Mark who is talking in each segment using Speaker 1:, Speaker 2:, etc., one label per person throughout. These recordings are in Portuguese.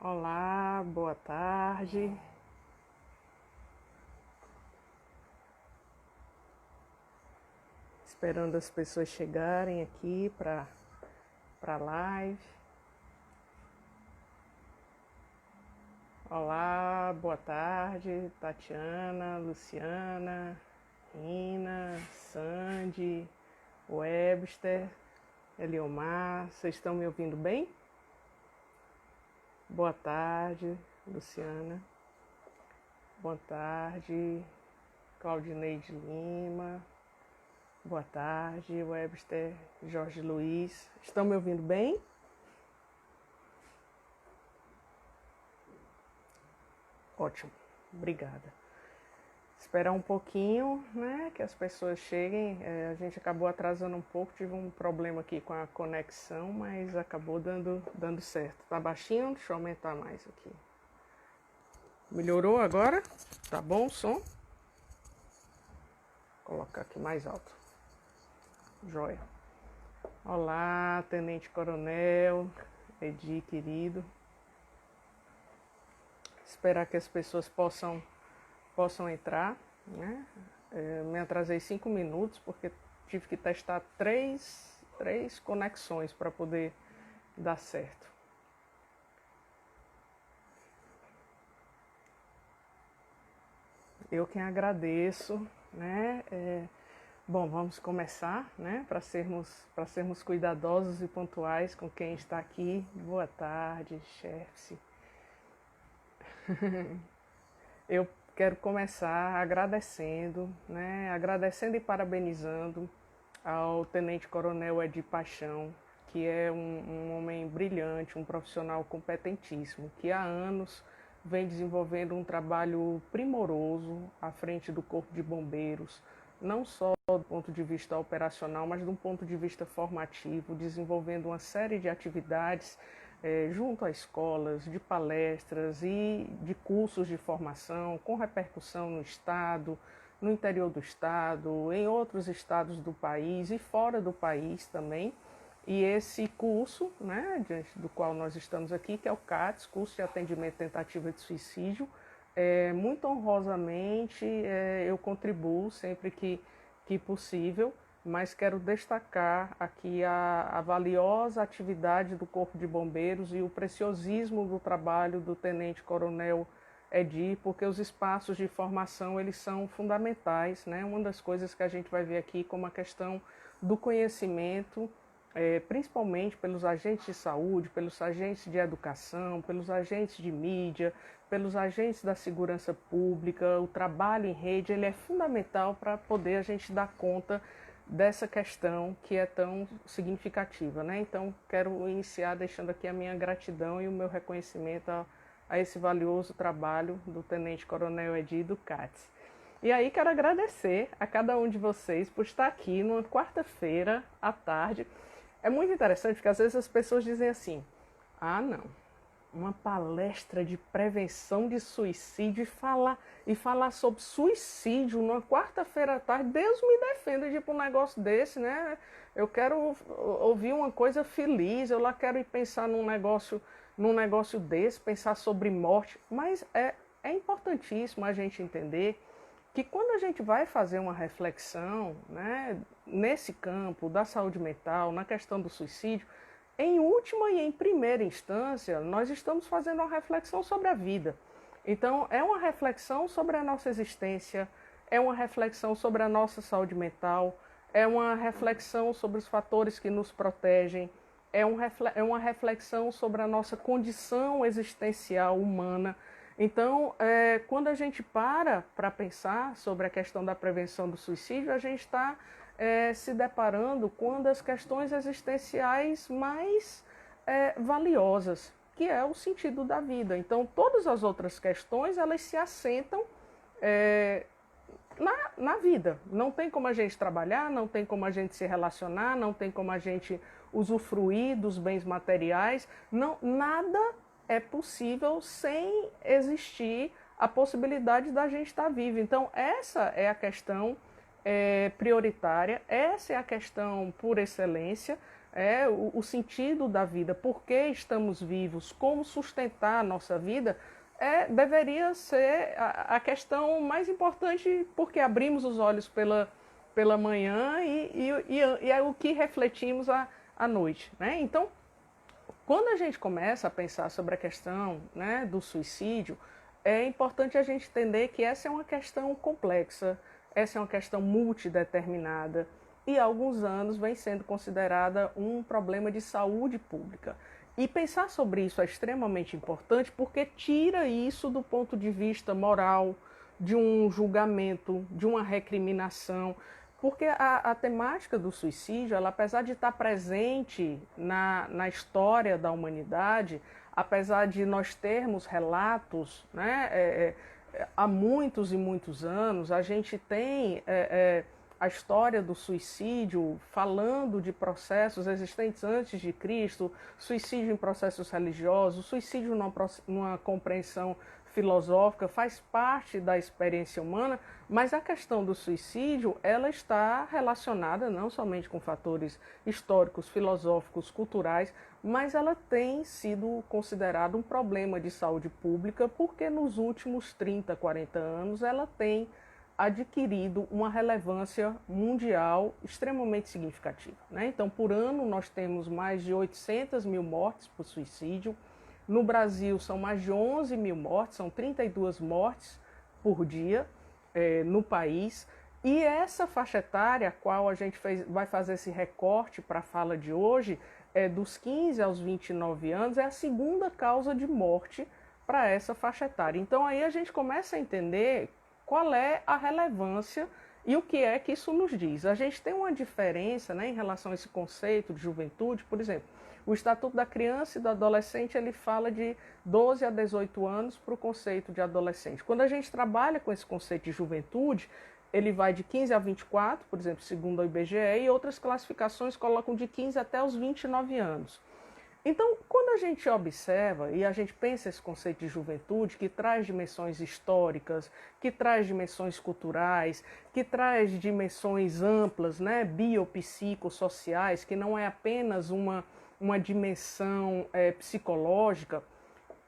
Speaker 1: Olá, boa tarde. Esperando as pessoas chegarem aqui para a live. Olá, boa tarde, Tatiana, Luciana, Rina, Sandy, Webster, Eliomar. Vocês estão me ouvindo bem? Boa tarde, Luciana. Boa tarde, Claudineide Lima. Boa tarde, Webster, Jorge Luiz. Estão me ouvindo bem? Ótimo, obrigada. Esperar um pouquinho, né, que as pessoas cheguem. A gente acabou atrasando um pouco, tive um problema aqui com a conexão, mas acabou dando certo. Tá baixinho? Deixa eu aumentar mais aqui. Melhorou agora? Tá bom o som? Vou colocar aqui mais alto. Joia. Olá, Tenente Coronel, Edi, querido. Esperar que as pessoas possam entrar, né? Me atrasei 5 minutos porque tive que testar três conexões para poder dar certo. Eu quem agradeço, né? Bom, vamos começar, né? Para sermos cuidadosos e pontuais com quem está aqui. Boa tarde, chefe. Eu quero começar agradecendo, né? Agradecendo e parabenizando ao Tenente Coronel Edi Paixão, que é um homem brilhante, um profissional competentíssimo, que há anos vem desenvolvendo um trabalho primoroso à frente do Corpo de Bombeiros, não só do ponto de vista operacional, mas do ponto de vista formativo, desenvolvendo uma série de atividades junto a escolas, de palestras e de cursos de formação com repercussão no Estado, no interior do Estado, em outros estados do país e fora do país também. E esse curso, né, diante do qual nós estamos aqui, que é o CATS, Curso de Atendimento à Tentativa de Suicídio, muito honrosamente eu contribuo sempre que possível, mas quero destacar aqui a valiosa atividade do Corpo de Bombeiros e o preciosismo do trabalho do Tenente Coronel Edi, porque os espaços de formação eles são fundamentais, né? Uma das coisas que a gente vai ver aqui como a questão do conhecimento, principalmente pelos agentes de saúde, pelos agentes de educação, pelos agentes de mídia, pelos agentes da segurança pública. O trabalho em rede ele é fundamental para poder a gente dar conta dessa questão que é tão significativa, né? Então, quero iniciar deixando aqui a minha gratidão e o meu reconhecimento a esse valioso trabalho do Tenente Coronel Edi do CATS. E aí quero agradecer a cada um de vocês por estar aqui numa quarta-feira à tarde. É muito interessante porque às vezes as pessoas dizem assim: ah, não, uma palestra de prevenção de suicídio e falar sobre suicídio numa quarta-feira à tarde, Deus me defenda de ir para um negócio desse, né? Eu quero ouvir uma coisa feliz, eu lá quero ir pensar num negócio desse, pensar sobre morte, mas é importantíssimo a gente entender que quando a gente vai fazer uma reflexão, né, nesse campo da saúde mental, na questão do suicídio, em última e em primeira instância, nós estamos fazendo uma reflexão sobre a vida. Então, é uma reflexão sobre a nossa existência, é uma reflexão sobre a nossa saúde mental, é uma reflexão sobre os fatores que nos protegem, é uma reflexão sobre a nossa condição existencial humana. Então, quando a gente para pensar sobre a questão da prevenção do suicídio, a gente está se deparando com uma das questões existenciais mais valiosas, que é o sentido da vida. Então, todas as outras questões, elas se assentam na vida. Não tem como a gente trabalhar, não tem como a gente se relacionar, não tem como a gente usufruir dos bens materiais, não, nada é possível sem existir a possibilidade da gente estar vivo. Então, essa é a questão prioritária, essa é a questão por excelência, o sentido da vida, por que estamos vivos, como sustentar a nossa vida, deveria ser a questão mais importante, porque abrimos os olhos pela manhã e é o que refletimos à noite, né? Então, quando a gente começa a pensar sobre a questão, né, do suicídio, é importante a gente entender que essa é uma questão complexa, essa é uma questão multideterminada e há alguns anos vem sendo considerada um problema de saúde pública. E pensar sobre isso é extremamente importante porque tira isso do ponto de vista moral, de um julgamento, de uma recriminação. Porque a temática do suicídio, ela, apesar de estar presente na história da humanidade, apesar de nós termos relatos, né, há muitos e muitos anos, a gente tem a história do suicídio falando de processos existentes antes de Cristo, suicídio em processos religiosos, suicídio numa compreensão filosófica, faz parte da experiência humana, mas a questão do suicídio, ela está relacionada não somente com fatores históricos, filosóficos, culturais, mas ela tem sido considerada um problema de saúde pública porque nos últimos 30, 40 anos ela tem adquirido uma relevância mundial extremamente significativa, né? Então, por ano, nós temos mais de 800 mil mortes por suicídio. No Brasil, são mais de 11 mil mortes, são 32 mortes por dia no país. E essa faixa etária, a qual a gente vai fazer esse recorte para a fala de hoje, dos 15 aos 29 anos, é a segunda causa de morte para essa faixa etária. Então, aí a gente começa a entender qual é a relevância e o que é que isso nos diz. A gente tem uma diferença, né, em relação a esse conceito de juventude. Por exemplo, o Estatuto da Criança e do Adolescente, ele fala de 12 a 18 anos para o conceito de adolescente. Quando a gente trabalha com esse conceito de juventude, ele vai de 15 a 24, por exemplo, segundo o IBGE, e outras classificações colocam de 15 até os 29 anos. Então, quando a gente observa e a gente pensa esse conceito de juventude, que traz dimensões históricas, que traz dimensões culturais, que traz dimensões amplas, né, biopsicossociais, que não é apenas uma dimensão psicológica,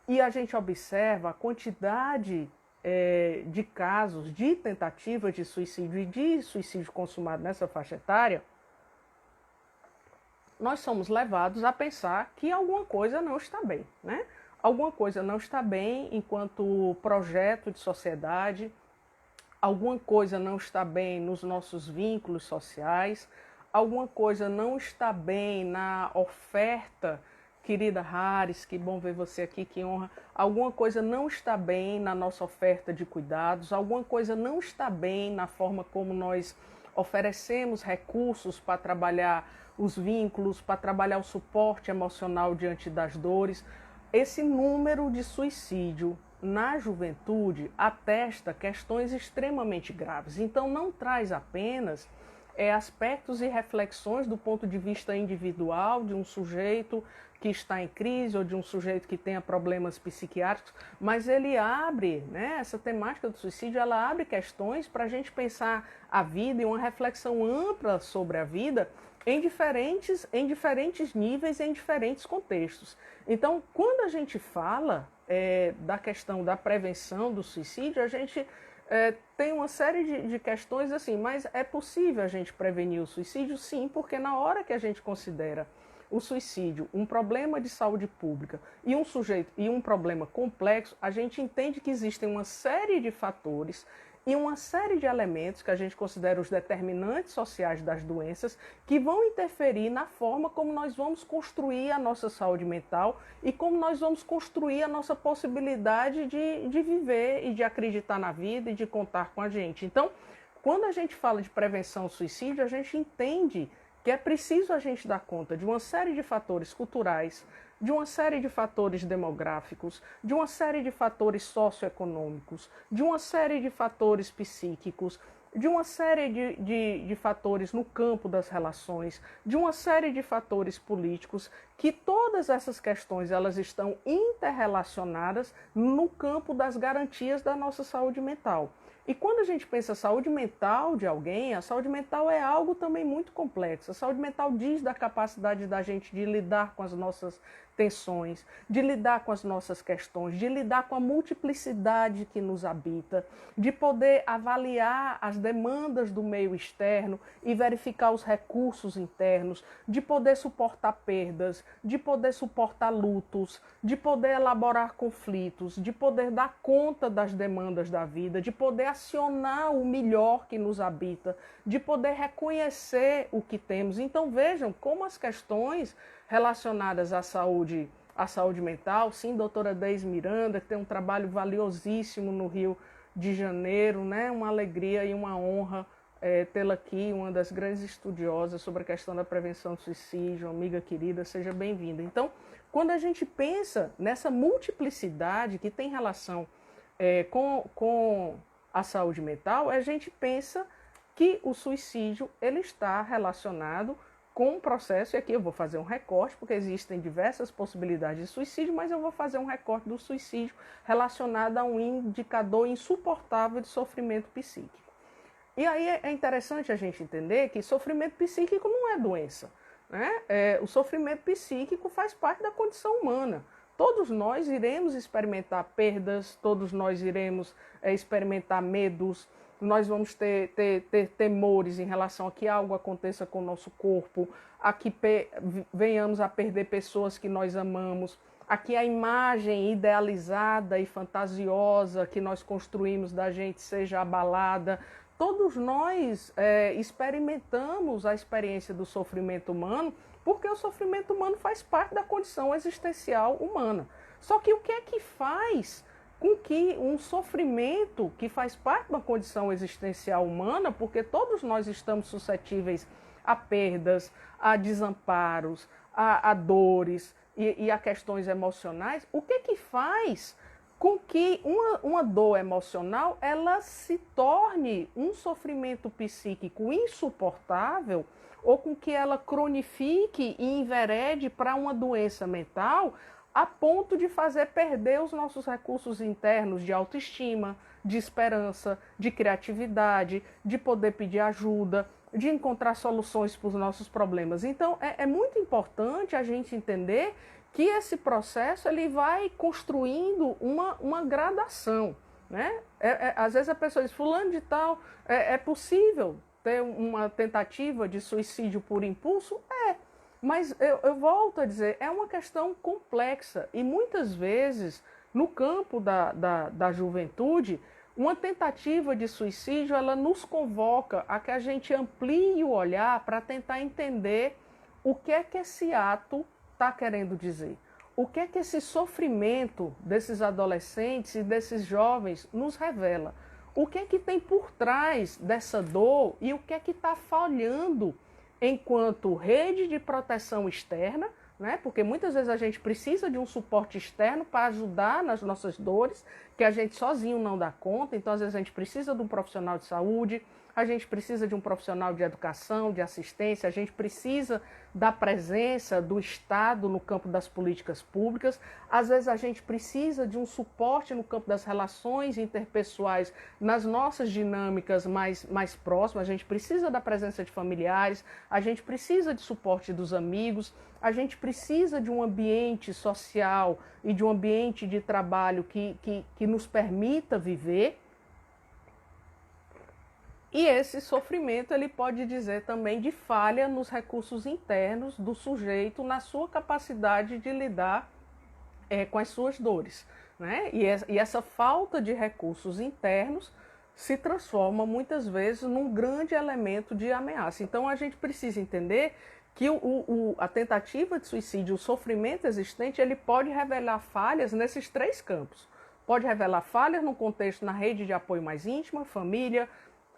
Speaker 1: e a gente observa a quantidade de casos de tentativa de suicídio e de suicídio consumado nessa faixa etária, nós somos levados a pensar que alguma coisa não está bem, né? Alguma coisa não está bem enquanto projeto de sociedade, alguma coisa não está bem nos nossos vínculos sociais, alguma coisa não está bem na oferta, querida Haris, que bom ver você aqui, que honra. Alguma coisa não está bem na nossa oferta de cuidados, alguma coisa não está bem na forma como nós oferecemos recursos para trabalhar os vínculos, para trabalhar o suporte emocional diante das dores. Esse número de suicídio na juventude atesta questões extremamente graves. Então não traz apenas aspectos e reflexões do ponto de vista individual de um sujeito que está em crise ou de um sujeito que tenha problemas psiquiátricos, mas ele abre, né, essa temática do suicídio, ela abre questões para a gente pensar a vida e uma reflexão ampla sobre a vida em diferentes níveis, em diferentes contextos. Então, quando a gente fala da questão da prevenção do suicídio, a gente tem uma série de questões assim, mas é possível a gente prevenir o suicídio? Sim, porque na hora que a gente considera o suicídio um problema de saúde pública e um problema complexo, a gente entende que existem uma série de fatores e uma série de elementos que a gente considera os determinantes sociais das doenças que vão interferir na forma como nós vamos construir a nossa saúde mental e como nós vamos construir a nossa possibilidade de viver e de acreditar na vida e de contar com a gente. Então, quando a gente fala de prevenção ao suicídio, a gente entende que é preciso a gente dar conta de uma série de fatores culturais, de uma série de fatores demográficos, de uma série de fatores socioeconômicos, de uma série de fatores psíquicos, de uma série de fatores no campo das relações, de uma série de fatores políticos, que todas essas questões elas estão interrelacionadas no campo das garantias da nossa saúde mental. E quando a gente pensa saúde mental de alguém, a saúde mental é algo também muito complexo. A saúde mental diz da capacidade da gente de lidar com as nossas tensões, de lidar com as nossas questões, de lidar com a multiplicidade que nos habita, de poder avaliar as demandas do meio externo e verificar os recursos internos, de poder suportar perdas, de poder suportar lutos, de poder elaborar conflitos, de poder dar conta das demandas da vida, de poder acionar o melhor que nos habita, de poder reconhecer o que temos. Então vejam como as questões relacionadas à saúde mental, sim, doutora Deise Miranda, que tem um trabalho valiosíssimo no Rio de Janeiro, né? Uma alegria e uma honra tê-la aqui, uma das grandes estudiosas sobre a questão da prevenção do suicídio, uma amiga querida, seja bem-vinda. Então, quando a gente pensa nessa multiplicidade que tem relação com a saúde mental, a gente pensa que o suicídio ele está relacionado com um processo, e aqui eu vou fazer um recorte, porque existem diversas possibilidades de suicídio, mas eu vou fazer um recorte do suicídio relacionado a um indicador insuportável de sofrimento psíquico. E aí é interessante a gente entender que sofrimento psíquico não é doença, né? O sofrimento psíquico faz parte da condição humana. Todos nós iremos experimentar perdas, todos nós iremos experimentar medos, nós vamos ter temores em relação a que algo aconteça com o nosso corpo, a que venhamos a perder pessoas que nós amamos, a que a imagem idealizada e fantasiosa que nós construímos da gente seja abalada. Todos nós experimentamos a experiência do sofrimento humano, porque o sofrimento humano faz parte da condição existencial humana. Só que o que é que faz com que um sofrimento que faz parte da condição existencial humana, porque todos nós estamos suscetíveis a perdas, a desamparos, a dores e a questões emocionais, o que é que faz com que uma dor emocional ela se torne um sofrimento psíquico insuportável, ou com que ela cronifique e enverede para uma doença mental a ponto de fazer perder os nossos recursos internos de autoestima, de esperança, de criatividade, de poder pedir ajuda, de encontrar soluções para os nossos problemas. Então, é muito importante a gente entender que esse processo ele vai construindo uma gradação, né? Às vezes a pessoa diz, fulano de tal, é possível ter uma tentativa de suicídio por impulso? Mas eu volto a dizer, é uma questão complexa e muitas vezes no campo da juventude, uma tentativa de suicídio ela nos convoca a que a gente amplie o olhar para tentar entender o que é que esse ato está querendo dizer. O que é que esse sofrimento desses adolescentes e desses jovens nos revela? O que é que tem por trás dessa dor e o que é que está falhando enquanto rede de proteção externa, né? Porque muitas vezes a gente precisa de um suporte externo para ajudar nas nossas dores, que a gente sozinho não dá conta, então às vezes a gente precisa de um profissional de saúde, a gente precisa de um profissional de educação, de assistência, a gente precisa da presença do Estado no campo das políticas públicas, às vezes a gente precisa de um suporte no campo das relações interpessoais, nas nossas dinâmicas mais próximas, a gente precisa da presença de familiares, a gente precisa de suporte dos amigos, a gente precisa de um ambiente social e de um ambiente de trabalho que nos permita viver. E esse sofrimento ele pode dizer também de falha nos recursos internos do sujeito, na sua capacidade de lidar com as suas dores, né? E essa falta de recursos internos se transforma muitas vezes num grande elemento de ameaça. Então a gente precisa entender que a tentativa de suicídio, o sofrimento existente, ele pode revelar falhas nesses três campos. Pode revelar falhas no contexto na rede de apoio mais íntima, família,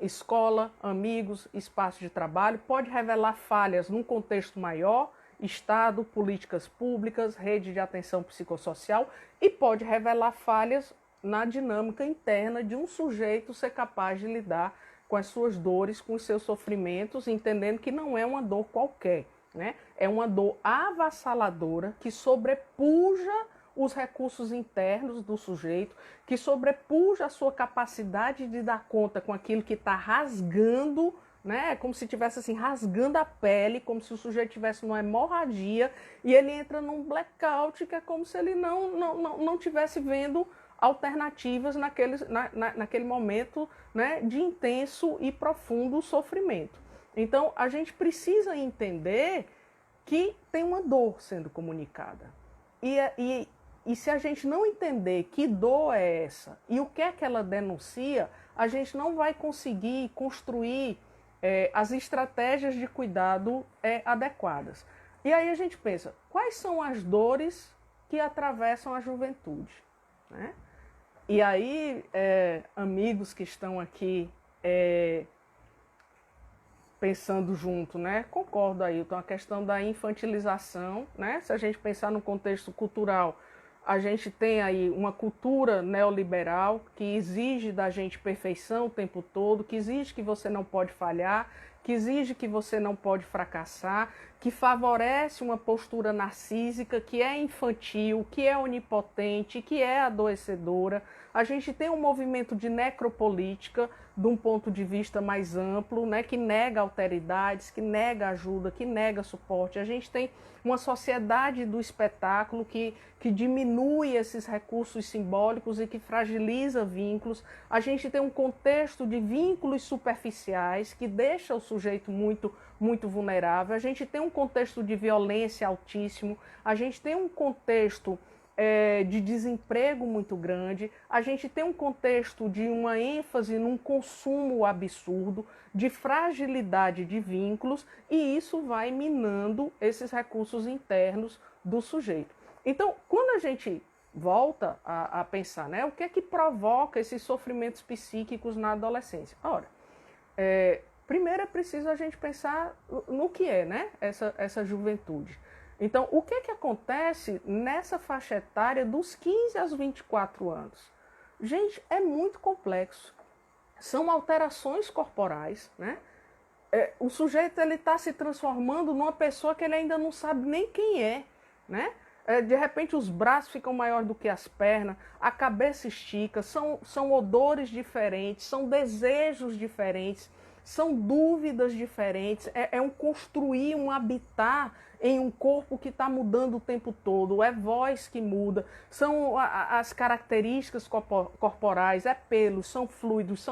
Speaker 1: escola, amigos, espaço de trabalho, pode revelar falhas num contexto maior, Estado, políticas públicas, rede de atenção psicossocial, e pode revelar falhas na dinâmica interna de um sujeito ser capaz de lidar com as suas dores, com os seus sofrimentos, entendendo que não é uma dor qualquer, né? É uma dor avassaladora que sobrepuja os recursos internos do sujeito, que sobrepuja a sua capacidade de dar conta com aquilo que está rasgando, né? Como se estivesse assim, rasgando a pele, como se o sujeito tivesse numa hemorragia, e ele entra num blackout, que é como se ele não tivesse vendo alternativas naquele momento, né, de intenso e profundo sofrimento. Então, a gente precisa entender que tem uma dor sendo comunicada. E se a gente não entender que dor é essa e o que é que ela denuncia, a gente não vai conseguir construir as estratégias de cuidado adequadas. E aí a gente pensa, quais são as dores que atravessam a juventude, né? E aí, amigos que estão aqui pensando junto, né? Concordo aí, então a questão da infantilização, né? Se a gente pensar no contexto cultural, a gente tem aí uma cultura neoliberal que exige da gente perfeição o tempo todo, que exige que você não pode falhar, que exige que você não pode fracassar, que favorece uma postura narcísica, que é infantil, que é onipotente, que é adoecedora. A gente tem um movimento de necropolítica, de um ponto de vista mais amplo, né, que nega alteridades, que nega ajuda, que nega suporte. A gente tem uma sociedade do espetáculo que diminui esses recursos simbólicos e que fragiliza vínculos. A gente tem um contexto de vínculos superficiais que deixa o sujeito muito vulnerável. A gente tem um contexto de violência altíssimo. A gente tem um contexto de desemprego muito grande, a gente tem um contexto de uma ênfase num consumo absurdo, de fragilidade de vínculos, e isso vai minando esses recursos internos do sujeito. Então, quando a gente volta a pensar, né, o que é que provoca esses sofrimentos psíquicos na adolescência? Ora, primeiro é preciso a gente pensar no que é, né, essa juventude. Então, o que acontece nessa faixa etária dos 15 aos 24 anos? Gente, é muito complexo. São alterações corporais, né? O sujeito está se transformando numa pessoa que ele ainda não sabe nem quem é, né? De repente os braços ficam maiores do que as pernas, a cabeça estica, são odores diferentes, são desejos diferentes, são dúvidas diferentes, é um construir, um habitar em um corpo que está mudando o tempo todo, é voz que muda, são as características corporais, é pelos, são fluidos,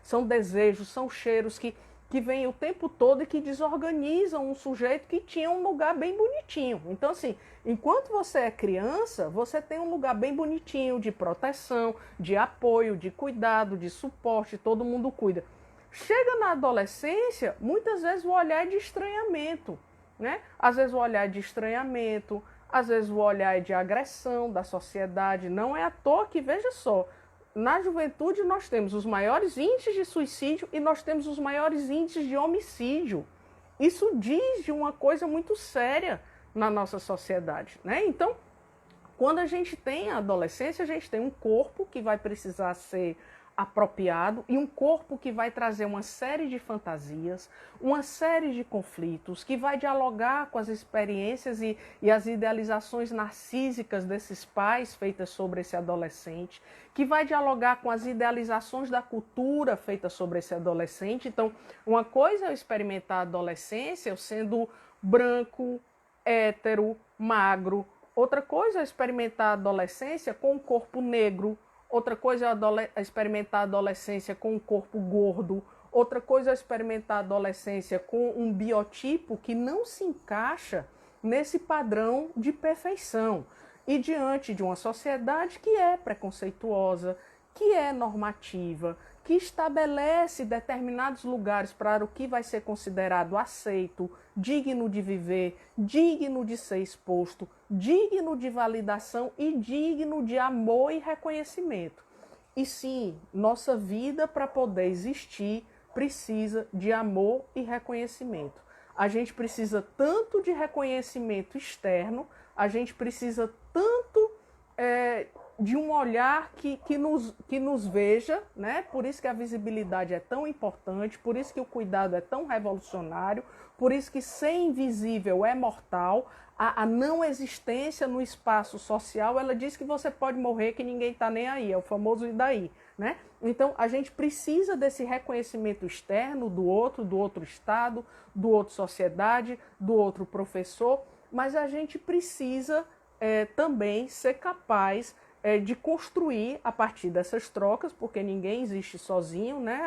Speaker 1: são desejos, são cheiros que vêm o tempo todo e que desorganizam um sujeito que tinha um lugar bem bonitinho. Então, assim, enquanto você é criança, você tem um lugar bem bonitinho de proteção, de apoio, de cuidado, de suporte, todo mundo cuida. Chega na adolescência, muitas vezes o olhar é de estranhamento, né? Às vezes o olhar é de estranhamento, às vezes o olhar é de agressão da sociedade. Não é à toa que, veja só, na juventude nós temos os maiores índices de suicídio e nós temos os maiores índices de homicídio. Isso diz de uma coisa muito séria na nossa sociedade, né? Então, quando a gente tem a adolescência, a gente tem um corpo que vai precisar ser apropriado e um corpo que vai trazer uma série de fantasias, uma série de conflitos, que vai dialogar com as experiências e as idealizações narcísicas desses pais feitas sobre esse adolescente, que vai dialogar com as idealizações da cultura feitas sobre esse adolescente. Então, uma coisa é eu experimentar a adolescência eu sendo branco, hétero, magro. Outra coisa é experimentar a adolescência com um corpo negro. Outra coisa é experimentar a adolescência com um corpo gordo. Outra coisa é experimentar a adolescência com um biotipo que não se encaixa nesse padrão de perfeição. E diante de uma sociedade que é preconceituosa, que é normativa, que estabelece determinados lugares para o que vai ser considerado aceito, digno de viver, digno de ser exposto, digno de validação e digno de amor e reconhecimento. E sim, nossa vida, para poder existir, precisa de amor e reconhecimento. A gente precisa tanto de reconhecimento externo, a gente precisa tanto de um olhar que nos veja, né? Por isso que a visibilidade é tão importante, por isso que o cuidado é tão revolucionário, por isso que ser invisível é mortal. a não existência no espaço social, ela diz que você pode morrer, que ninguém está nem aí, é o famoso e daí, né? Então, a gente precisa desse reconhecimento externo do outro estado, do outro sociedade, do outro professor, mas a gente precisa também ser capaz de construir a partir dessas trocas, porque ninguém existe sozinho, né?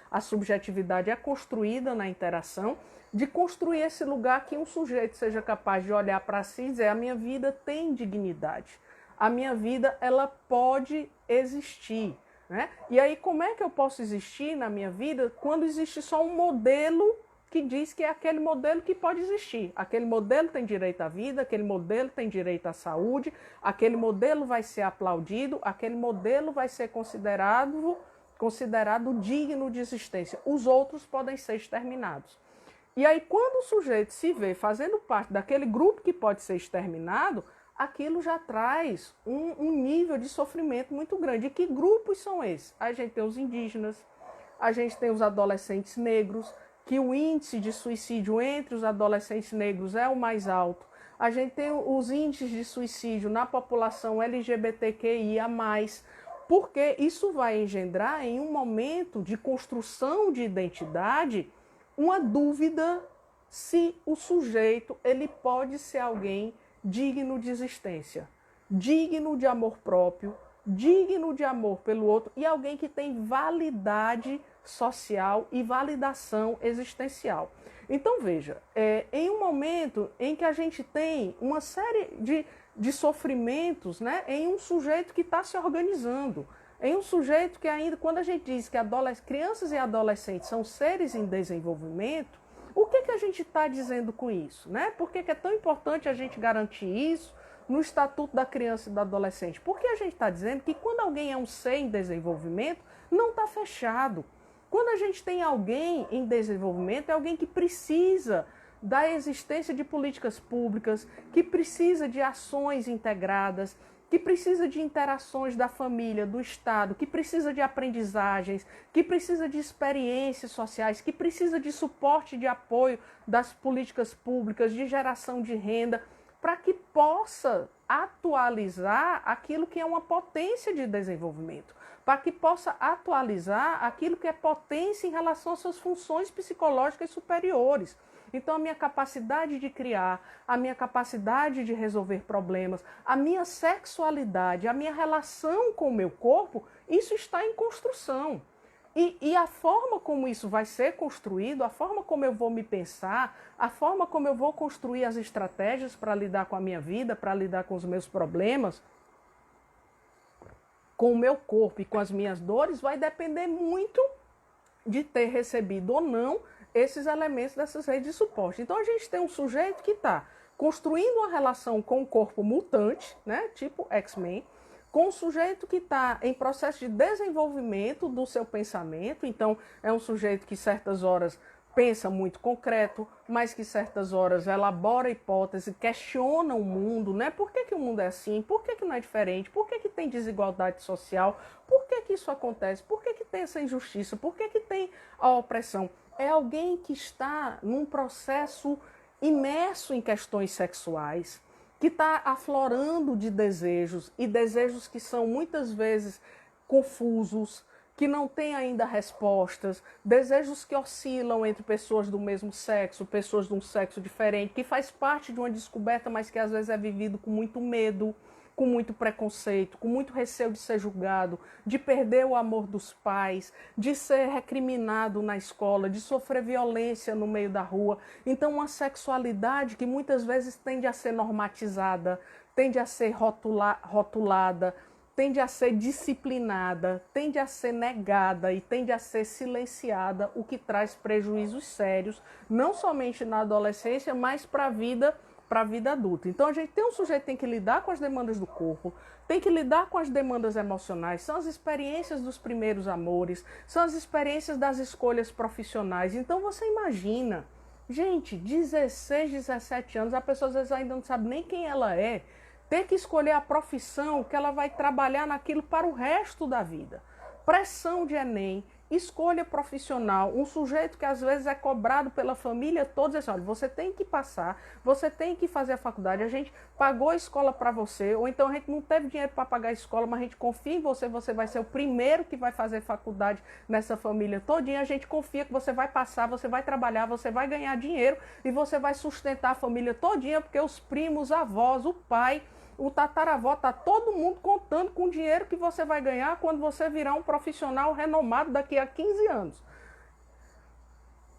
Speaker 1: A subjetividade é construída na interação, de construir esse lugar que um sujeito seja capaz de olhar para si e dizer: a minha vida tem dignidade, a minha vida ela pode existir, né? E aí como é que eu posso existir na minha vida quando existe só um modelo que diz que é aquele modelo que pode existir? Aquele modelo tem direito à vida, aquele modelo tem direito à saúde, aquele modelo vai ser aplaudido, aquele modelo vai ser considerado digno de existência. Os outros podem ser exterminados. E aí, quando o sujeito se vê fazendo parte daquele grupo que pode ser exterminado, aquilo já traz um nível de sofrimento muito grande. E que grupos são esses? A gente tem os indígenas, a gente tem os adolescentes negros, que o índice de suicídio entre os adolescentes negros é o mais alto. A gente tem os índices de suicídio na população LGBTQIA+, porque isso vai engendrar, em um momento de construção de identidade, uma dúvida se o sujeito ele pode ser alguém digno de existência, digno de amor próprio, digno de amor pelo outro e alguém que tem validade social e validação existencial. Então veja, em um momento em que a gente tem uma série de sofrimentos, né, em um sujeito que está se organizando, em um sujeito que ainda, quando a gente diz que crianças e adolescentes são seres em desenvolvimento, o que a gente está dizendo com isso, né? Por que é tão importante a gente garantir isso no Estatuto da Criança e do Adolescente? Porque a gente está dizendo que quando alguém é um ser em desenvolvimento, não está fechado. Quando a gente tem alguém em desenvolvimento, é alguém que precisa da existência de políticas públicas, que precisa de ações integradas, que precisa de interações da família, do Estado, que precisa de aprendizagens, que precisa de experiências sociais, que precisa de suporte, de apoio das políticas públicas, de geração de renda, para que possa atualizar aquilo que é uma potência de desenvolvimento, para que possa atualizar aquilo que é potência em relação às suas funções psicológicas superiores. Então, a minha capacidade de criar, a minha capacidade de resolver problemas, a minha sexualidade, a minha relação com o meu corpo, isso está em construção. E a forma como isso vai ser construído, a forma como eu vou me pensar, a forma como eu vou construir as estratégias para lidar com a minha vida, para lidar com os meus problemas, com o meu corpo e com as minhas dores, vai depender muito de ter recebido ou não esses elementos dessas redes de suporte. Então a gente tem um sujeito que está construindo uma relação com o corpo mutante, né, tipo X-Men, com um sujeito que está em processo de desenvolvimento do seu pensamento. Então é um sujeito que certas horas pensa muito concreto, mas que certas horas elabora hipóteses, questiona o mundo, né? Por que o mundo é assim? Por que não é diferente? Por que tem desigualdade social? Por que isso acontece? Por que tem essa injustiça? Por que tem a opressão? É alguém que está num processo imerso em questões sexuais, que está aflorando de desejos, e desejos que são muitas vezes confusos, que não têm ainda respostas, desejos que oscilam entre pessoas do mesmo sexo, pessoas de um sexo diferente, que faz parte de uma descoberta, mas que às vezes é vivido com muito medo, com muito preconceito, com muito receio de ser julgado, de perder o amor dos pais, de ser recriminado na escola, de sofrer violência no meio da rua. Então, uma sexualidade que muitas vezes tende a ser normatizada, tende a ser rotulada, tende a ser disciplinada, tende a ser negada e tende a ser silenciada, o que traz prejuízos sérios, não somente na adolescência, mas para a vida adulta. Então a gente tem um sujeito que tem que lidar com as demandas do corpo, tem que lidar com as demandas emocionais, são as experiências dos primeiros amores, são as experiências das escolhas profissionais. Então você imagina, gente, 16, 17 anos, a pessoa às vezes ainda não sabe nem quem ela é, ter que escolher a profissão que ela vai trabalhar naquilo para o resto da vida. Pressão de Enem, escolha profissional, um sujeito que às vezes é cobrado pela família toda, assim, olha, você tem que passar, você tem que fazer a faculdade, a gente pagou a escola para você, ou então a gente não teve dinheiro para pagar a escola, mas a gente confia em você, você vai ser o primeiro que vai fazer faculdade nessa família todinha, a gente confia que você vai passar, você vai trabalhar, você vai ganhar dinheiro e você vai sustentar a família todinha, porque os primos, avós, o pai, o tataravó, tá todo mundo contando com o dinheiro que você vai ganhar quando você virar um profissional renomado daqui a 15 anos.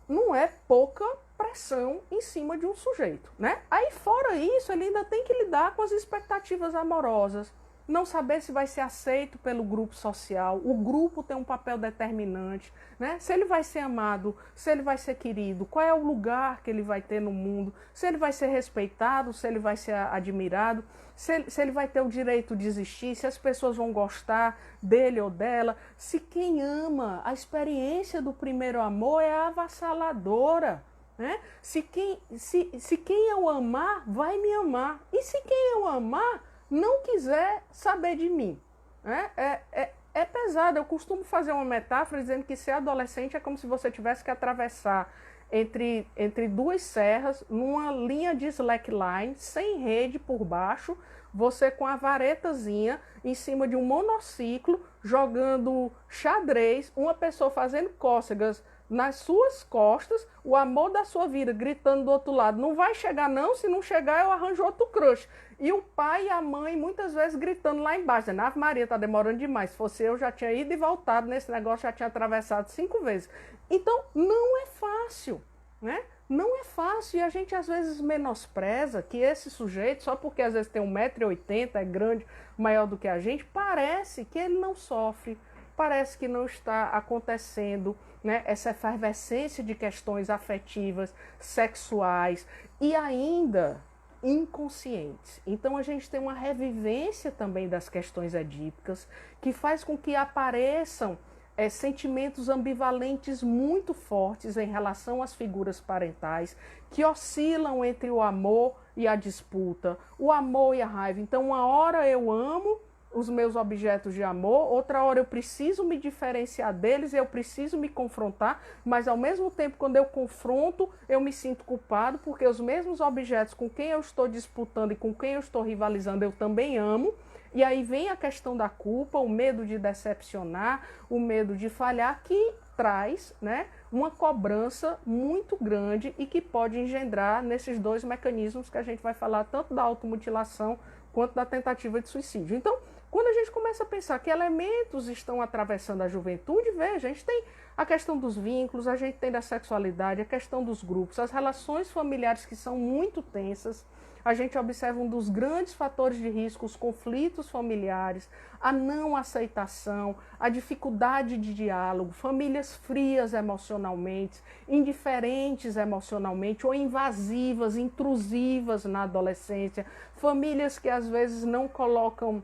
Speaker 1: Não é pouca pressão em cima de um sujeito, né? Aí fora isso, ele ainda tem que lidar com as expectativas amorosas, não saber se vai ser aceito pelo grupo social, o grupo tem um papel determinante, né? Se ele vai ser amado, se ele vai ser querido, qual é o lugar que ele vai ter no mundo, se ele vai ser respeitado, se ele vai ser admirado, se ele vai ter o direito de existir, se as pessoas vão gostar dele ou dela, se quem ama, a experiência do primeiro amor é avassaladora, né? Se quem eu amar vai me amar, e se quem eu amar não quiser saber de mim, né? É pesado. Eu costumo fazer uma metáfora dizendo que ser adolescente é como se você tivesse que atravessar entre duas serras, numa linha de slackline, sem rede por baixo, você com a varetazinha em cima de um monociclo, jogando xadrez, uma pessoa fazendo cócegas nas suas costas, o amor da sua vida gritando do outro lado, não vai chegar não, se não chegar eu arranjo outro crush. E o pai e a mãe muitas vezes gritando lá embaixo, dizendo, Ave Maria, tá demorando demais, se fosse eu já tinha ido e voltado nesse negócio, já tinha atravessado 5 vezes. Então não é fácil, né? Não é fácil, e a gente às vezes menospreza que esse sujeito, só porque às vezes tem 1,80 m, é grande, maior do que a gente, parece que ele não sofre, parece que não está acontecendo, né, essa efervescência de questões afetivas, sexuais e ainda inconscientes. Então a gente tem uma revivência também das questões edípicas que faz com que apareçam sentimentos ambivalentes muito fortes em relação às figuras parentais, que oscilam entre o amor e a disputa, o amor e a raiva. Então uma hora eu amo os meus objetos de amor, outra hora eu preciso me diferenciar deles, eu preciso me confrontar, mas ao mesmo tempo quando eu confronto, eu me sinto culpado, porque os mesmos objetos com quem eu estou disputando e com quem eu estou rivalizando, eu também amo, e aí vem a questão da culpa, o medo de decepcionar, o medo de falhar, que traz, né, uma cobrança muito grande e que pode engendrar nesses dois mecanismos que a gente vai falar, tanto da automutilação quanto da tentativa de suicídio. Então, quando a gente começa a pensar que elementos estão atravessando a juventude, veja, a gente tem a questão dos vínculos, a gente tem da sexualidade, a questão dos grupos, as relações familiares que são muito tensas, a gente observa um dos grandes fatores de risco, os conflitos familiares, a não aceitação, a dificuldade de diálogo, famílias frias emocionalmente, indiferentes emocionalmente ou invasivas, intrusivas na adolescência, famílias que às vezes não colocam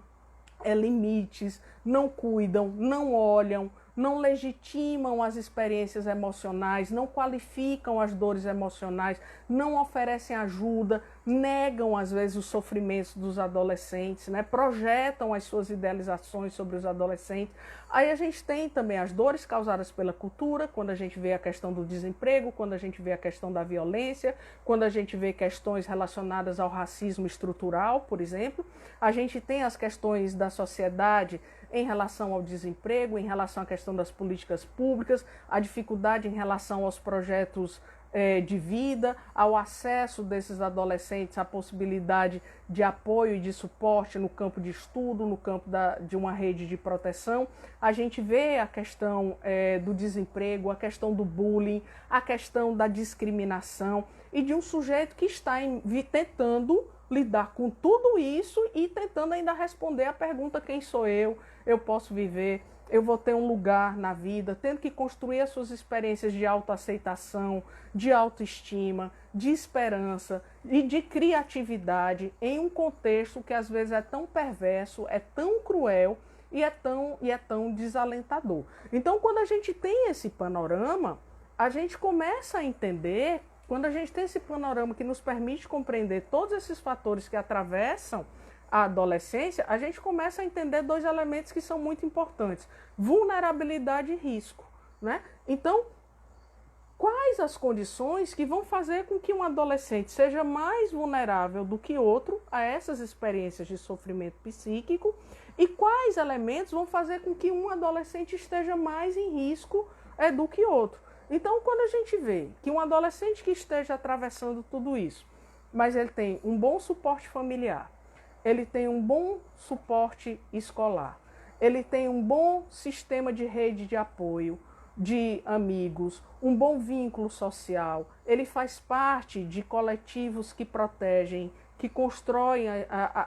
Speaker 1: limites, não cuidam, não olham, não legitimam as experiências emocionais, não qualificam as dores emocionais, não oferecem ajuda, negam às vezes os sofrimentos dos adolescentes, né? Projetam as suas idealizações sobre os adolescentes. Aí a gente tem também as dores causadas pela cultura, quando a gente vê a questão do desemprego, quando a gente vê a questão da violência, quando a gente vê questões relacionadas ao racismo estrutural, por exemplo. A gente tem as questões da sociedade em relação ao desemprego, em relação à questão das políticas públicas, a dificuldade em relação aos projetos de vida, ao acesso desses adolescentes à possibilidade de apoio e de suporte no campo de estudo, no campo de uma rede de proteção. A gente vê a questão do desemprego, a questão do bullying, a questão da discriminação e de um sujeito que está tentando lidar com tudo isso e tentando ainda responder a pergunta: quem sou eu posso viver, eu vou ter um lugar na vida, tendo que construir as suas experiências de autoaceitação, de autoestima, de esperança e de criatividade em um contexto que às vezes é tão perverso, é tão cruel e é tão desalentador. Então, quando a gente tem esse panorama, a gente começa a entender, quando a gente tem esse panorama que nos permite compreender todos esses fatores que atravessam a adolescência, a gente começa a entender dois elementos que são muito importantes: vulnerabilidade e risco. né? Então, quais as condições que vão fazer com que um adolescente seja mais vulnerável do que outro a essas experiências de sofrimento psíquico e quais elementos vão fazer com que um adolescente esteja mais em risco do que outro. Então, quando a gente vê que um adolescente que esteja atravessando tudo isso, mas ele tem um bom suporte familiar, ele tem um bom suporte escolar, ele tem um bom sistema de rede de apoio, de amigos, um bom vínculo social, ele faz parte de coletivos que protegem, que constroem,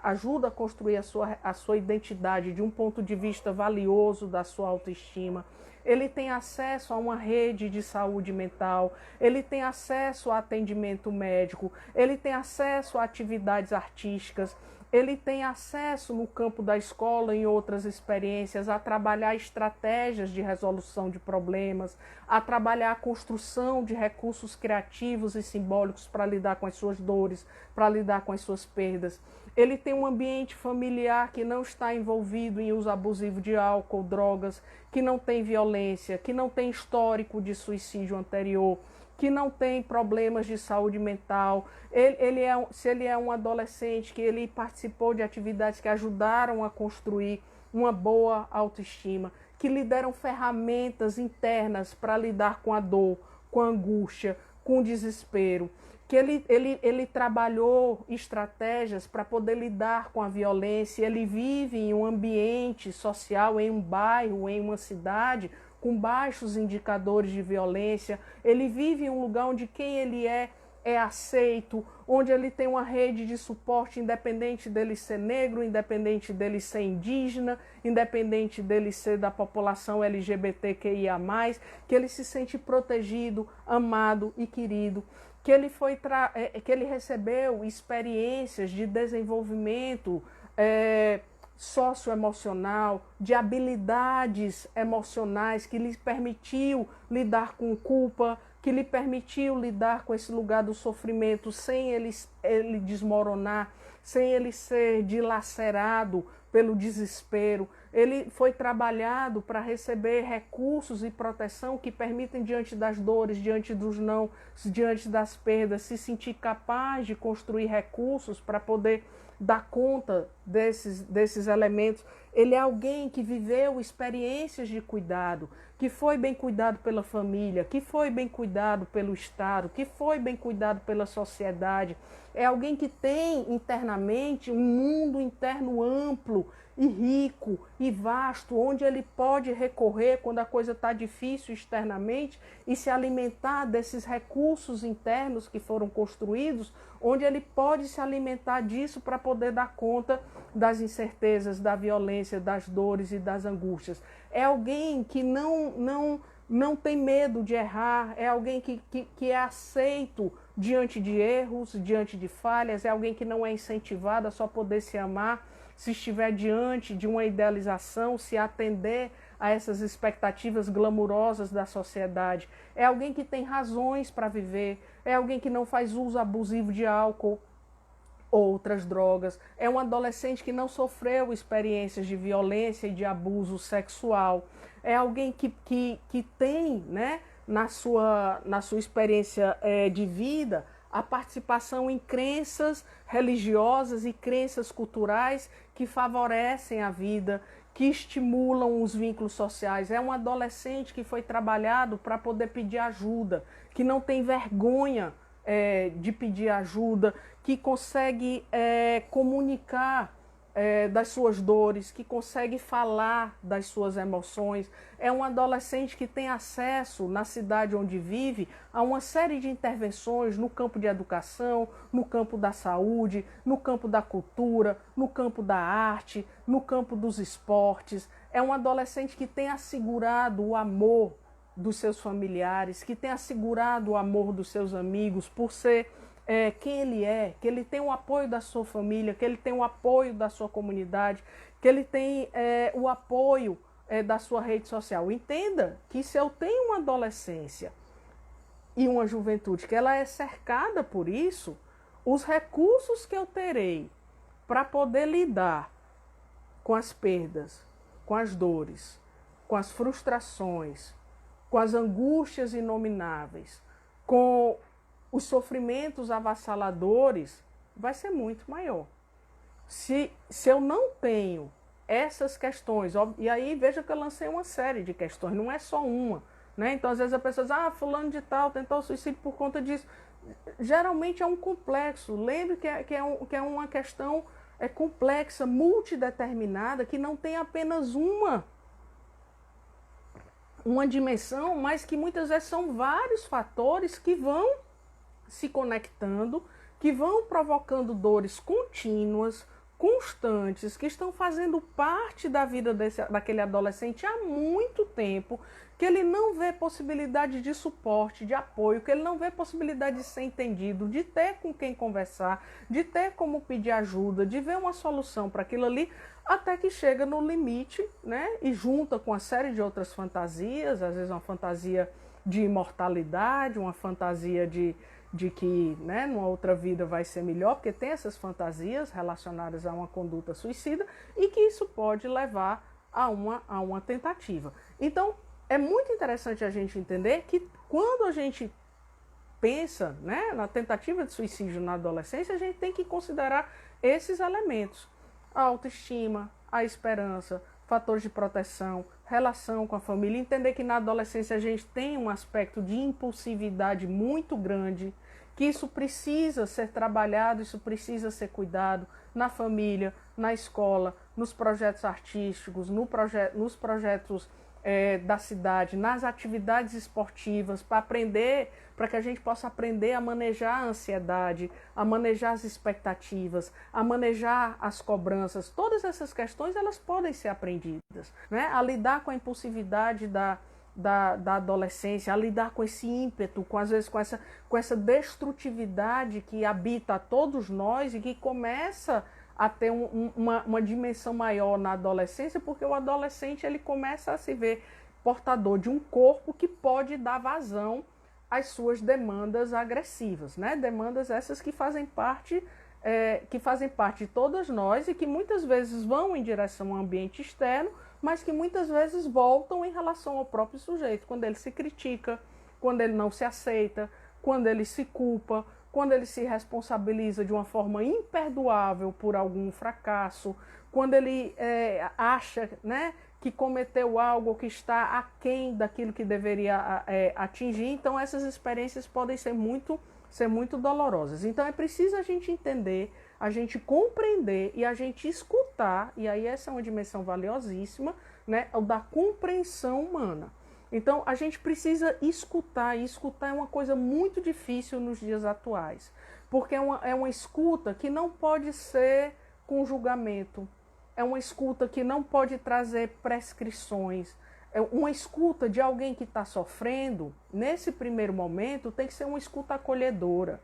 Speaker 1: ajuda a construir a sua identidade de um ponto de vista valioso da sua autoestima. Ele tem acesso a uma rede de saúde mental, ele tem acesso a atendimento médico, ele tem acesso a atividades artísticas, ele tem acesso no campo da escola, em outras experiências, a trabalhar estratégias de resolução de problemas, a trabalhar a construção de recursos criativos e simbólicos para lidar com as suas dores, para lidar com as suas perdas. Ele tem um ambiente familiar que não está envolvido em uso abusivo de álcool, drogas, que não tem violência, que não tem histórico de suicídio anterior, que não tem problemas de saúde mental. Se ele é um adolescente que ele participou de atividades que ajudaram a construir uma boa autoestima, que lhe deram ferramentas internas para lidar com a dor, com a angústia, com o desespero, que ele trabalhou estratégias para poder lidar com a violência, ele vive em um ambiente social, em um bairro, em uma cidade, com baixos indicadores de violência, ele vive em um lugar onde quem ele é aceito, onde ele tem uma rede de suporte independente dele ser negro, independente dele ser indígena, independente dele ser da população LGBTQIA+, que ele se sente protegido, amado e querido, que ele recebeu experiências de desenvolvimento socioemocional, de habilidades emocionais que lhe permitiu lidar com culpa, que lhe permitiu lidar com esse lugar do sofrimento sem ele desmoronar, sem ele ser dilacerado pelo desespero. Ele foi trabalhado para receber recursos e proteção que permitem, diante das dores, diante dos não, diante das perdas, se sentir capaz de construir recursos para poder dar conta desses elementos. Ele é alguém que viveu experiências de cuidado, que foi bem cuidado pela família, que foi bem cuidado pelo Estado, que foi bem cuidado pela sociedade. É alguém que tem internamente um mundo interno amplo e rico e vasto, onde ele pode recorrer quando a coisa está difícil externamente e se alimentar desses recursos internos que foram construídos, onde ele pode se alimentar disso para poder dar conta das incertezas, da violência, das dores e das angústias. É alguém que não tem medo de errar, é alguém que é aceito diante de erros, diante de falhas, é alguém que não é incentivado a só poder se amar se estiver diante de uma idealização, se atender a essas expectativas glamourosas da sociedade. É alguém que tem razões para viver, é alguém que não faz uso abusivo de álcool ou outras drogas, é um adolescente que não sofreu experiências de violência e de abuso sexual, é alguém que tem, né, na sua experiência de vida, a participação em crenças religiosas e crenças culturais que favorecem a vida, que estimulam os vínculos sociais. É um adolescente que foi trabalhado para poder pedir ajuda, que não tem vergonha de pedir ajuda, que consegue comunicar das suas dores, que consegue falar das suas emoções. É um adolescente que tem acesso, na cidade onde vive, a uma série de intervenções no campo de educação, no campo da saúde, no campo da cultura, no campo da arte, no campo dos esportes. É um adolescente que tem assegurado o amor dos seus familiares, que tem assegurado o amor dos seus amigos por ser quem ele é, que ele tem o apoio da sua família, que ele tem o apoio da sua comunidade, que ele tem o apoio da sua rede social. Entenda que se eu tenho uma adolescência e uma juventude que ela é cercada por isso, os recursos que eu terei para poder lidar com as perdas, com as dores, com as frustrações, com as angústias inomináveis, com os sofrimentos avassaladores, vai ser muito maior. Se eu não tenho essas questões, e aí veja que eu lancei uma série de questões, não é só uma, né? Então às vezes a pessoa diz, fulano de tal tentou suicídio por conta disso. Geralmente é um complexo, lembre que é uma questão complexa, multideterminada, que não tem apenas uma dimensão, mas que muitas vezes são vários fatores que vão se conectando, que vão provocando dores contínuas, constantes, que estão fazendo parte da vida daquele adolescente há muito tempo, que ele não vê possibilidade de suporte, de apoio, que ele não vê possibilidade de ser entendido, de ter com quem conversar, de ter como pedir ajuda, de ver uma solução para aquilo ali, até que chega no limite, né? E junta com uma série de outras fantasias, às vezes uma fantasia de imortalidade, uma fantasia de que, né, numa outra vida vai ser melhor, porque tem essas fantasias relacionadas a uma conduta suicida e que isso pode levar a uma tentativa. Então, é muito interessante a gente entender que quando a gente pensa, né, na tentativa de suicídio na adolescência, a gente tem que considerar esses elementos: a autoestima, a esperança, fatores de proteção, relação com a família, entender que na adolescência a gente tem um aspecto de impulsividade muito grande, que isso precisa ser trabalhado, isso precisa ser cuidado na família, na escola, nos projetos artísticos, nos projetos da cidade, nas atividades esportivas, para que a gente possa aprender a manejar a ansiedade, a manejar as expectativas, a manejar as cobranças. Todas essas questões elas podem ser aprendidas, né? A lidar com a impulsividade da adolescência, a lidar com esse ímpeto, às vezes com essa destrutividade que habita a todos nós e que começa a ter uma dimensão maior na adolescência, porque o adolescente ele começa a se ver portador de um corpo que pode dar vazão às suas demandas agressivas, né? Demandas essas que fazem parte de todas nós e que muitas vezes vão em direção ao ambiente externo, mas que muitas vezes voltam em relação ao próprio sujeito, quando ele se critica, quando ele não se aceita, quando ele se culpa, quando ele se responsabiliza de uma forma imperdoável por algum fracasso, quando ele acha, né, que cometeu algo que está aquém daquilo que deveria atingir. Então essas experiências podem ser muito dolorosas. Então é preciso a gente entender, a gente compreender e a gente escutar, e aí essa é uma dimensão valiosíssima, né, o da compreensão humana. Então, a gente precisa escutar, e escutar é uma coisa muito difícil nos dias atuais, porque é uma escuta que não pode ser com julgamento, é uma escuta que não pode trazer prescrições, é uma escuta de alguém que está sofrendo, nesse primeiro momento, tem que ser uma escuta acolhedora,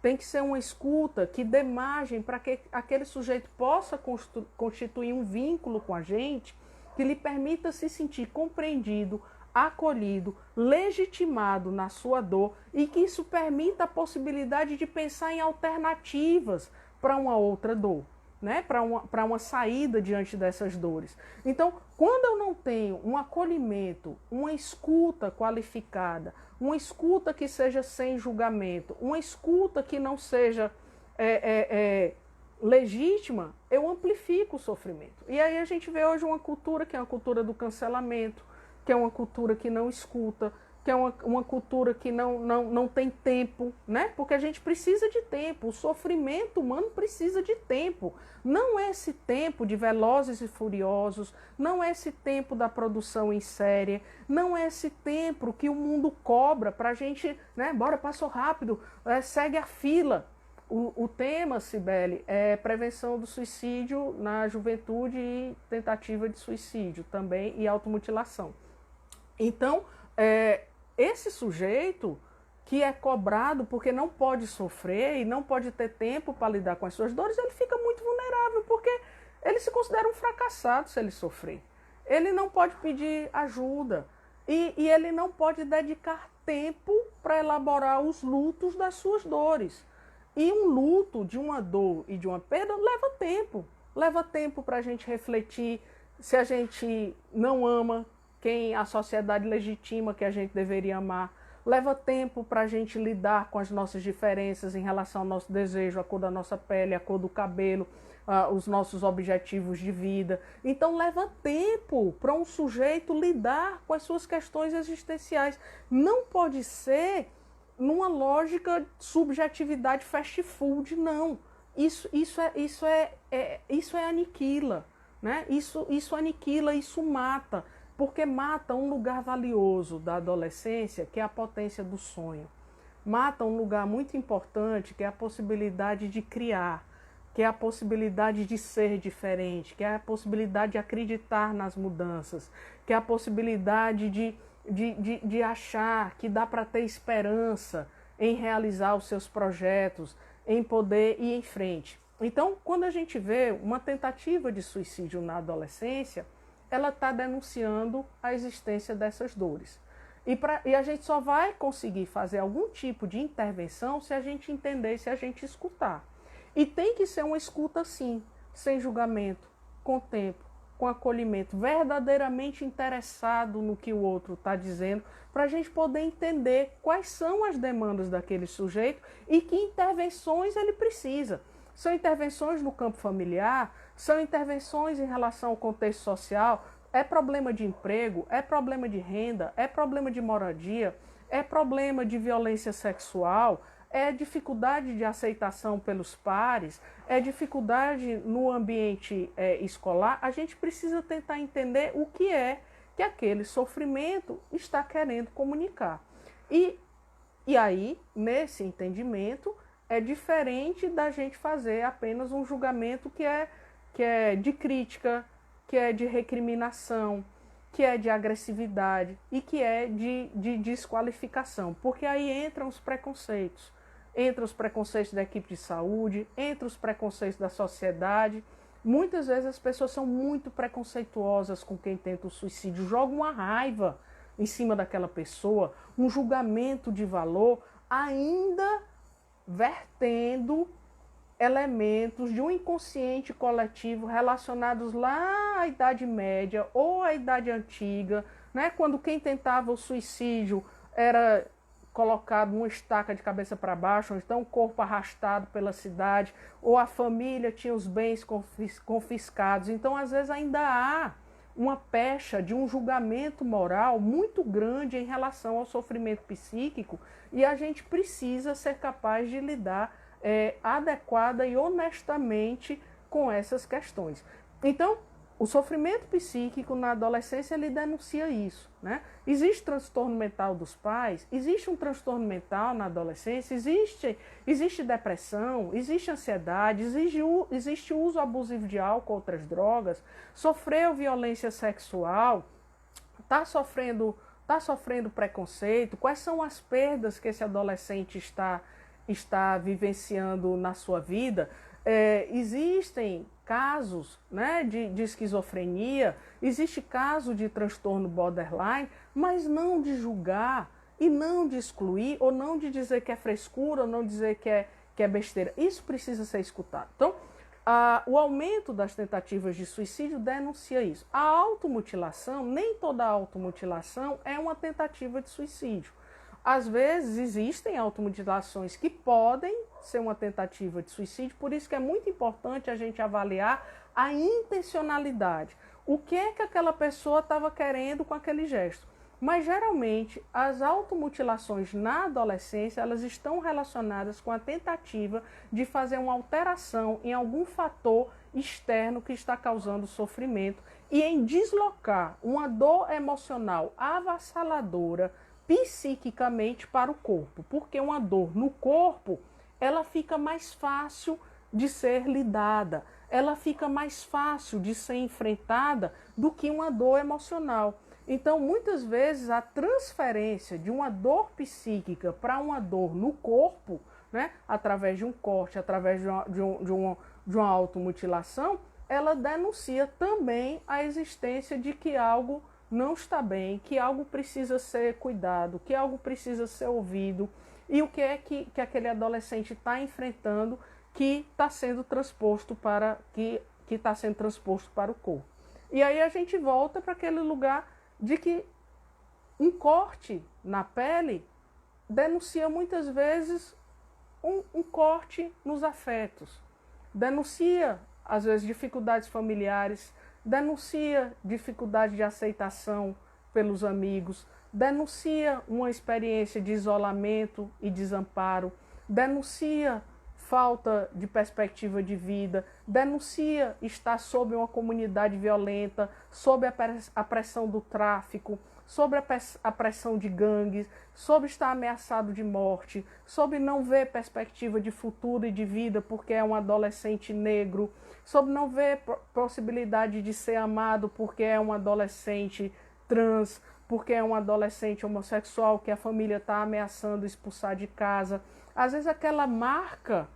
Speaker 1: tem que ser uma escuta que dê margem para que aquele sujeito possa constituir um vínculo com a gente, que lhe permita se sentir compreendido, acolhido, legitimado na sua dor e que isso permita a possibilidade de pensar em alternativas para uma outra dor, né? Para uma saída diante dessas dores. Então, quando eu não tenho um acolhimento, uma escuta qualificada, uma escuta que seja sem julgamento, uma escuta que não seja legítima, eu amplifico o sofrimento. E aí a gente vê hoje uma cultura que é uma cultura do cancelamento, que é uma cultura que não escuta, que é uma cultura que não tem tempo, né? Porque a gente precisa de tempo, o sofrimento humano precisa de tempo. Não é esse tempo de Velozes e Furiosos, não é esse tempo da produção em série, não é esse tempo que o mundo cobra para a gente, né? Bora, passou rápido, segue a fila. O tema, Cibele, é prevenção do suicídio na juventude e tentativa de suicídio também e automutilação. Então, esse sujeito que é cobrado porque não pode sofrer e não pode ter tempo para lidar com as suas dores, ele fica muito vulnerável, porque ele se considera um fracassado se ele sofrer. Ele não pode pedir ajuda e ele não pode dedicar tempo para elaborar os lutos das suas dores. E um luto de uma dor e de uma perda leva tempo. Leva tempo para a gente refletir se a gente não ama quem a sociedade legitima que a gente deveria amar. Leva tempo para a gente lidar com as nossas diferenças em relação ao nosso desejo, a cor da nossa pele, a cor do cabelo, os nossos objetivos de vida. Então leva tempo para um sujeito lidar com as suas questões existenciais. Não pode ser numa lógica de subjetividade fast food, não. Isso aniquila, né? Isso aniquila, isso mata, porque mata um lugar valioso da adolescência, que é a potência do sonho. Mata um lugar muito importante, que é a possibilidade de criar, que é a possibilidade de ser diferente, que é a possibilidade de acreditar nas mudanças, que é a possibilidade de achar que dá para ter esperança em realizar os seus projetos, em poder ir em frente. Então, quando a gente vê uma tentativa de suicídio na adolescência, ela está denunciando a existência dessas dores. E a gente só vai conseguir fazer algum tipo de intervenção se a gente entender, se a gente escutar. E tem que ser uma escuta, sim, sem julgamento, com tempo, com acolhimento, verdadeiramente interessado no que o outro está dizendo, para a gente poder entender quais são as demandas daquele sujeito e que intervenções ele precisa. São intervenções no campo familiar, são intervenções em relação ao contexto social, é problema de emprego, é problema de renda, é problema de moradia, é problema de violência sexual, é dificuldade de aceitação pelos pares, é dificuldade no ambiente escolar. A gente precisa tentar entender o que é que aquele sofrimento está querendo comunicar. E aí, nesse entendimento, é diferente da gente fazer apenas um julgamento que é de crítica, que é de recriminação, que é de agressividade e que é de desqualificação. Porque aí entram os preconceitos. Entra os preconceitos da equipe de saúde, entra os preconceitos da sociedade. Muitas vezes as pessoas são muito preconceituosas com quem tenta o suicídio, jogam uma raiva em cima daquela pessoa, um julgamento de valor, ainda vertendo elementos de um inconsciente coletivo relacionados lá à Idade Média ou à Idade Antiga, né? Quando quem tentava o suicídio era colocado numa estaca de cabeça para baixo, ou então o corpo arrastado pela cidade, ou a família tinha os bens confiscados. Então, às vezes, ainda há uma pecha de um julgamento moral muito grande em relação ao sofrimento psíquico, e a gente precisa ser capaz de lidar adequada e honestamente com essas questões. Então, o sofrimento psíquico na adolescência, ele denuncia isso, né? Existe transtorno mental dos pais, existe um transtorno mental na adolescência, existe depressão, existe ansiedade, existe uso abusivo de álcool, outras drogas, sofreu violência sexual, está sofrendo preconceito, quais são as perdas que esse adolescente está vivenciando na sua vida. Existem casos, né, de esquizofrenia, existe caso de transtorno borderline, mas não de julgar e não de excluir, ou não de dizer que é frescura, ou não dizer que é besteira. Isso precisa ser escutado. Então, o aumento das tentativas de suicídio denuncia isso. A automutilação, nem toda automutilação é uma tentativa de suicídio. Às vezes existem automutilações que podem ser uma tentativa de suicídio, por isso que é muito importante a gente avaliar a intencionalidade. O que é que aquela pessoa estava querendo com aquele gesto? Mas geralmente as automutilações na adolescência, elas estão relacionadas com a tentativa de fazer uma alteração em algum fator externo que está causando sofrimento e em deslocar uma dor emocional avassaladora psiquicamente para o corpo, porque uma dor no corpo, ela fica mais fácil de ser lidada, ela fica mais fácil de ser enfrentada do que uma dor emocional. Então, muitas vezes, a transferência de uma dor psíquica para uma dor no corpo, né, através de um corte, através de uma automutilação, ela denuncia também a existência de que algo não está bem, que algo precisa ser cuidado, que algo precisa ser ouvido, e o que é que aquele adolescente está enfrentando que está sendo transposto para o corpo. E aí a gente volta para aquele lugar de que um corte na pele denuncia muitas vezes um corte nos afetos, denuncia às vezes dificuldades familiares, denuncia dificuldade de aceitação pelos amigos, denuncia uma experiência de isolamento e desamparo, denuncia falta de perspectiva de vida, denuncia estar sob uma comunidade violenta, sob a pressão do tráfico, sob a pressão de gangues, sob estar ameaçado de morte, sob não ver perspectiva de futuro e de vida porque é um adolescente negro, sob não ver possibilidade de ser amado porque é um adolescente trans, porque é um adolescente homossexual que a família está ameaçando expulsar de casa. Às vezes aquela marca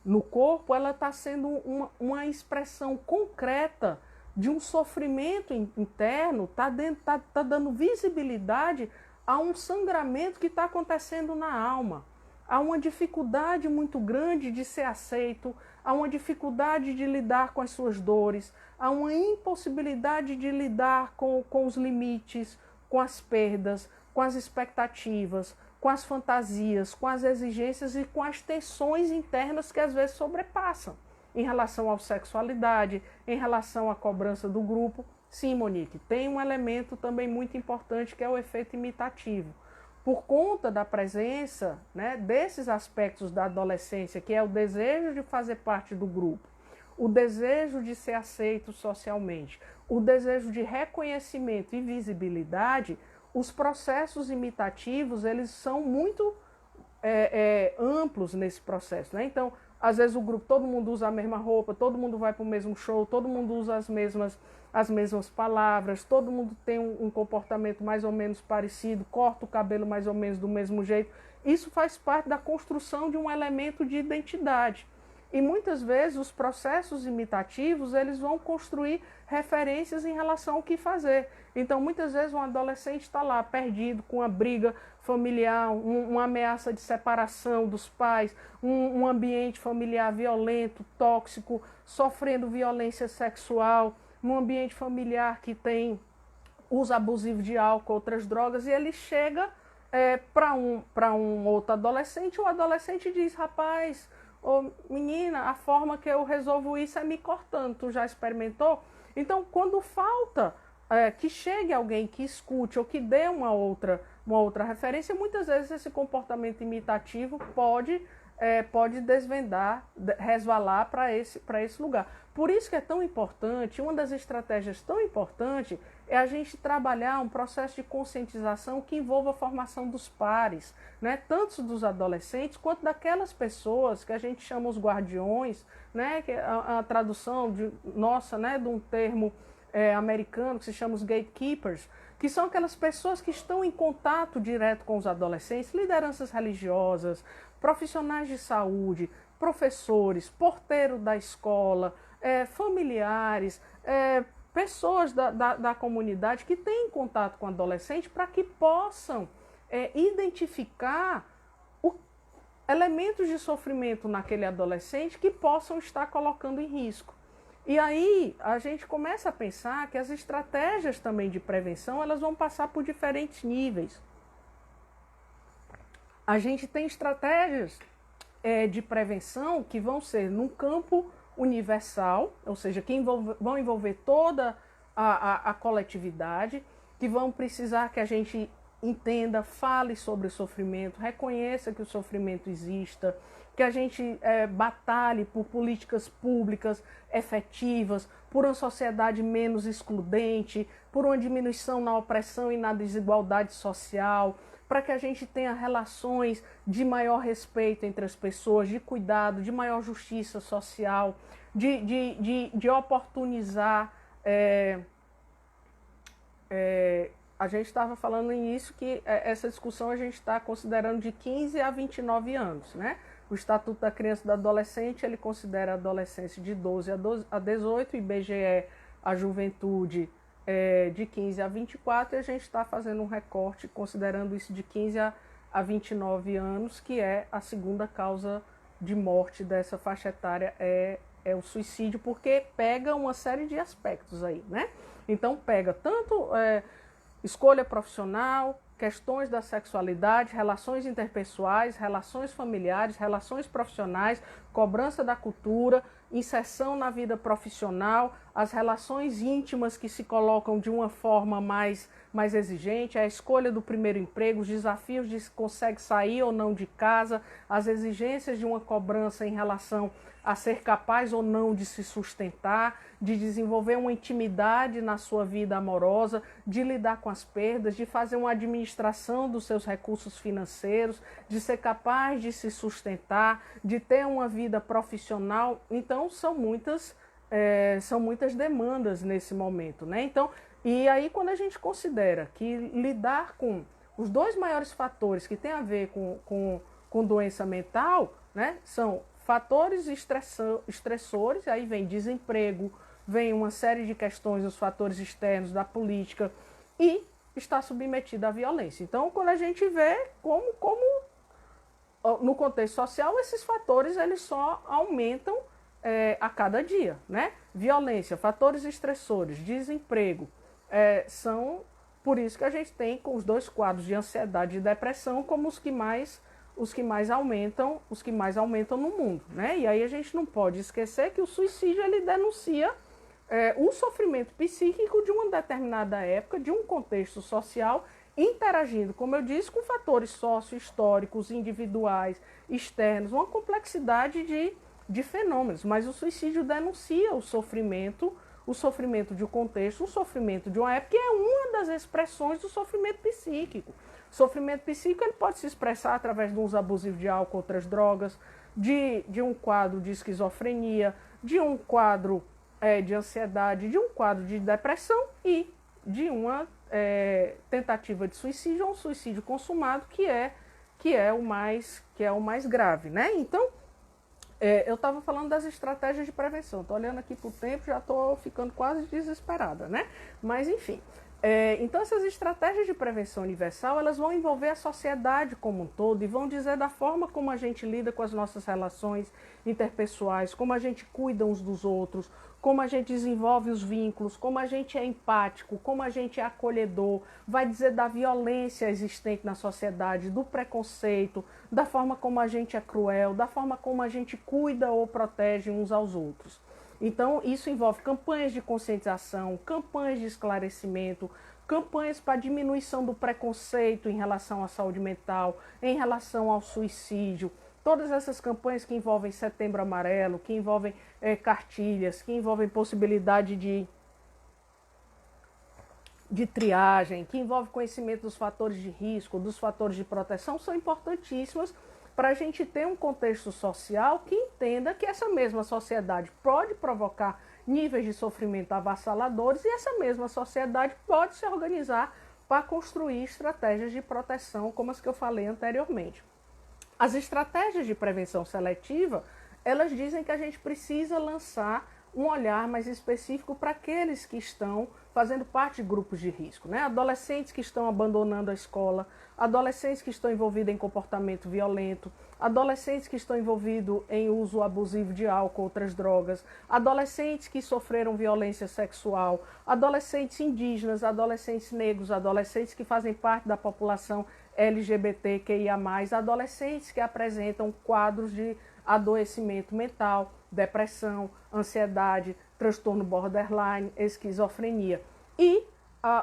Speaker 1: no corpo, ela está sendo uma expressão concreta de um sofrimento interno, tá dando visibilidade a um sangramento que está acontecendo na alma. Há uma dificuldade muito grande de ser aceito, há uma dificuldade de lidar com as suas dores, há uma impossibilidade de lidar com os limites, com as perdas, com as expectativas, com as fantasias, com as exigências e com as tensões internas que às vezes sobrepassam em relação à sexualidade, em relação à cobrança do grupo. Sim, Monique, tem um elemento também muito importante que é o efeito imitativo. Por conta da presença, né, desses aspectos da adolescência, que é o desejo de fazer parte do grupo, o desejo de ser aceito socialmente, o desejo de reconhecimento e visibilidade, os processos imitativos, eles são muito amplos nesse processo, né? Então, às vezes o grupo, todo mundo usa a mesma roupa, todo mundo vai para o mesmo show, todo mundo usa as mesmas palavras, todo mundo tem um comportamento mais ou menos parecido, corta o cabelo mais ou menos do mesmo jeito. Isso faz parte da construção de um elemento de identidade. E muitas vezes os processos imitativos, eles vão construir referências em relação ao que fazer. Então, muitas vezes um adolescente está lá perdido com uma briga familiar, uma ameaça de separação dos pais, um ambiente familiar violento, tóxico, sofrendo violência sexual, um ambiente familiar que tem uso abusivo de álcool, outras drogas, e ele chega para um outro adolescente, o adolescente diz, rapaz, ô menina, a forma que eu resolvo isso é me cortando, tu já experimentou? Então, quando falta que chegue alguém que escute ou que dê uma outra referência, muitas vezes esse comportamento imitativo pode desvendar, resvalar para esse lugar. Por isso que é tão importante, uma das estratégias tão importantes é a gente trabalhar um processo de conscientização que envolva a formação dos pares, né? Tanto dos adolescentes quanto daquelas pessoas que a gente chama os guardiões, né? Que é a tradução nossa, né? De um termo americano que se chama os gatekeepers, que são aquelas pessoas que estão em contato direto com os adolescentes, lideranças religiosas, profissionais de saúde, professores, porteiro da escola, familiares, pessoas da comunidade que têm contato com o adolescente para que possam identificar elementos de sofrimento naquele adolescente que possam estar colocando em risco. E aí a gente começa a pensar que as estratégias também de prevenção, elas vão passar por diferentes níveis. A gente tem estratégias de prevenção que vão ser num campo universal, ou seja, que vão envolver toda a coletividade, que vão precisar que a gente entenda, fale sobre o sofrimento, reconheça que o sofrimento exista, que a gente batalhe por políticas públicas efetivas, por uma sociedade menos excludente, por uma diminuição na opressão e na desigualdade social, para que a gente tenha relações de maior respeito entre as pessoas, de cuidado, de maior justiça social, de oportunizar. A gente estava falando no início que essa discussão a gente está considerando de 15 a 29 anos, né? O Estatuto da Criança e do Adolescente, ele considera a adolescência de 12 a 18, o IBGE a juventude de 15 a 24, e a gente está fazendo um recorte considerando isso de 15 a 29 anos, que é a segunda causa de morte dessa faixa etária, é o suicídio, porque pega uma série de aspectos aí, né? Então pega tanto escolha profissional, questões da sexualidade, relações interpessoais, relações familiares, relações profissionais, cobrança da cultura, inserção na vida profissional, as relações íntimas que se colocam de uma forma mais exigente, a escolha do primeiro emprego, os desafios de se consegue sair ou não de casa, as exigências de uma cobrança em relação a ser capaz ou não de se sustentar, de desenvolver uma intimidade na sua vida amorosa, de lidar com as perdas, de fazer uma administração dos seus recursos financeiros, de ser capaz de se sustentar, de ter uma vida profissional. Então, são muitas demandas nesse momento, né? Então, e aí quando a gente considera que lidar com os dois maiores fatores que têm a ver com doença mental, né, são fatores estressores, aí vem desemprego, vem uma série de questões, os fatores externos da política, e está submetido à violência. Então, quando a gente vê como no contexto social, esses fatores eles só aumentam a cada dia, né? Violência, fatores estressores, desemprego, são por isso que a gente tem os dois quadros de ansiedade e depressão como os que mais aumentam no mundo, né? E aí a gente não pode esquecer que o suicídio ele denuncia o sofrimento psíquico de uma determinada época, de um contexto social, interagindo, como eu disse, com fatores sócio-históricos, individuais, externos, uma complexidade de fenômenos. Mas o suicídio denuncia o sofrimento de um contexto, o sofrimento de uma época, que é uma das expressões do sofrimento psíquico. O sofrimento psíquico ele pode se expressar através do uso abusivo de álcool, outras drogas, de um quadro de esquizofrenia, de um quadro de ansiedade, de um quadro de depressão e de uma tentativa de suicídio ou um suicídio consumado, que é o mais grave, né? Então, eu estava falando das estratégias de prevenção. Estou olhando aqui para o tempo, já estou ficando quase desesperada, né? Mas, enfim. Então, essas estratégias de prevenção universal, elas vão envolver a sociedade como um todo e vão dizer da forma como a gente lida com as nossas relações interpessoais, como a gente cuida uns dos outros, como a gente desenvolve os vínculos, como a gente é empático, como a gente é acolhedor, vai dizer da violência existente na sociedade, do preconceito, da forma como a gente é cruel, da forma como a gente cuida ou protege uns aos outros. Então, isso envolve campanhas de conscientização, campanhas de esclarecimento, campanhas para diminuição do preconceito em relação à saúde mental, em relação ao suicídio. Todas essas campanhas que envolvem Setembro Amarelo, que envolvem cartilhas, que envolvem possibilidade de triagem, que envolve conhecimento dos fatores de risco, dos fatores de proteção, são importantíssimas para a gente ter um contexto social que entenda que essa mesma sociedade pode provocar níveis de sofrimento avassaladores e essa mesma sociedade pode se organizar para construir estratégias de proteção, como as que eu falei anteriormente. As estratégias de prevenção seletiva, elas dizem que a gente precisa lançar um olhar mais específico para aqueles que estão fazendo parte de grupos de risco, né? Adolescentes que estão abandonando a escola, adolescentes que estão envolvidos em comportamento violento, adolescentes que estão envolvidos em uso abusivo de álcool, outras drogas, adolescentes que sofreram violência sexual, adolescentes indígenas, adolescentes negros, adolescentes que fazem parte da população LGBTQIA+, adolescentes que apresentam quadros de adoecimento mental, depressão, ansiedade, transtorno borderline, esquizofrenia. E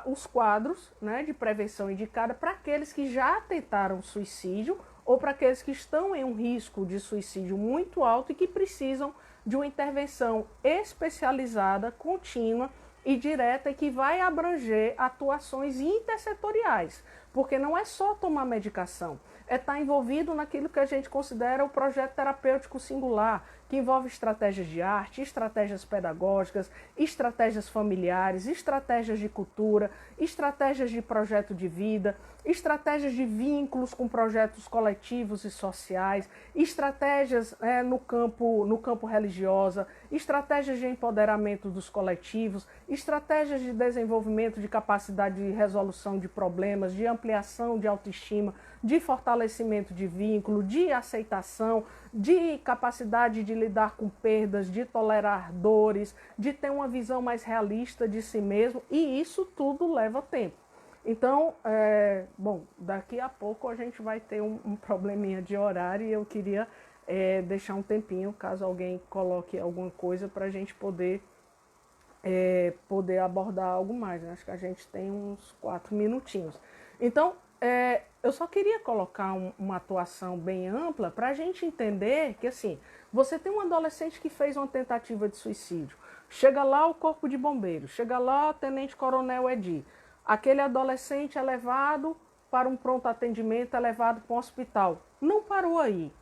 Speaker 1: os quadros, né, de prevenção indicada para aqueles que já tentaram suicídio ou para aqueles que estão em um risco de suicídio muito alto e que precisam de uma intervenção especializada, contínua e direta e que vai abranger atuações intersetoriais, porque não é só tomar medicação, é estar envolvido naquilo que a gente considera o projeto terapêutico singular, que envolve estratégias de arte, estratégias pedagógicas, estratégias familiares, estratégias de cultura, estratégias de projeto de vida, estratégias de vínculos com projetos coletivos e sociais, estratégias no campo religioso, estratégias de empoderamento dos coletivos, estratégias de desenvolvimento de capacidade de resolução de problemas, de ampliação de autoestima, de fortalecimento de vínculo, de aceitação, de capacidade de lidar com perdas, de tolerar dores, de ter uma visão mais realista de si mesmo, e isso tudo leva tempo. Então, bom, daqui a pouco a gente vai ter um probleminha de horário e eu queria deixar um tempinho, caso alguém coloque alguma coisa, para a gente poder abordar algo mais. Acho que a gente tem uns 4 minutinhos. Então, eu só queria colocar uma atuação bem ampla para a gente entender que, assim, você tem um adolescente que fez uma tentativa de suicídio. Chega lá o corpo de bombeiros, chega lá o tenente-coronel Edi. Aquele adolescente é levado para um pronto atendimento, é levado para um hospital. Não parou aí.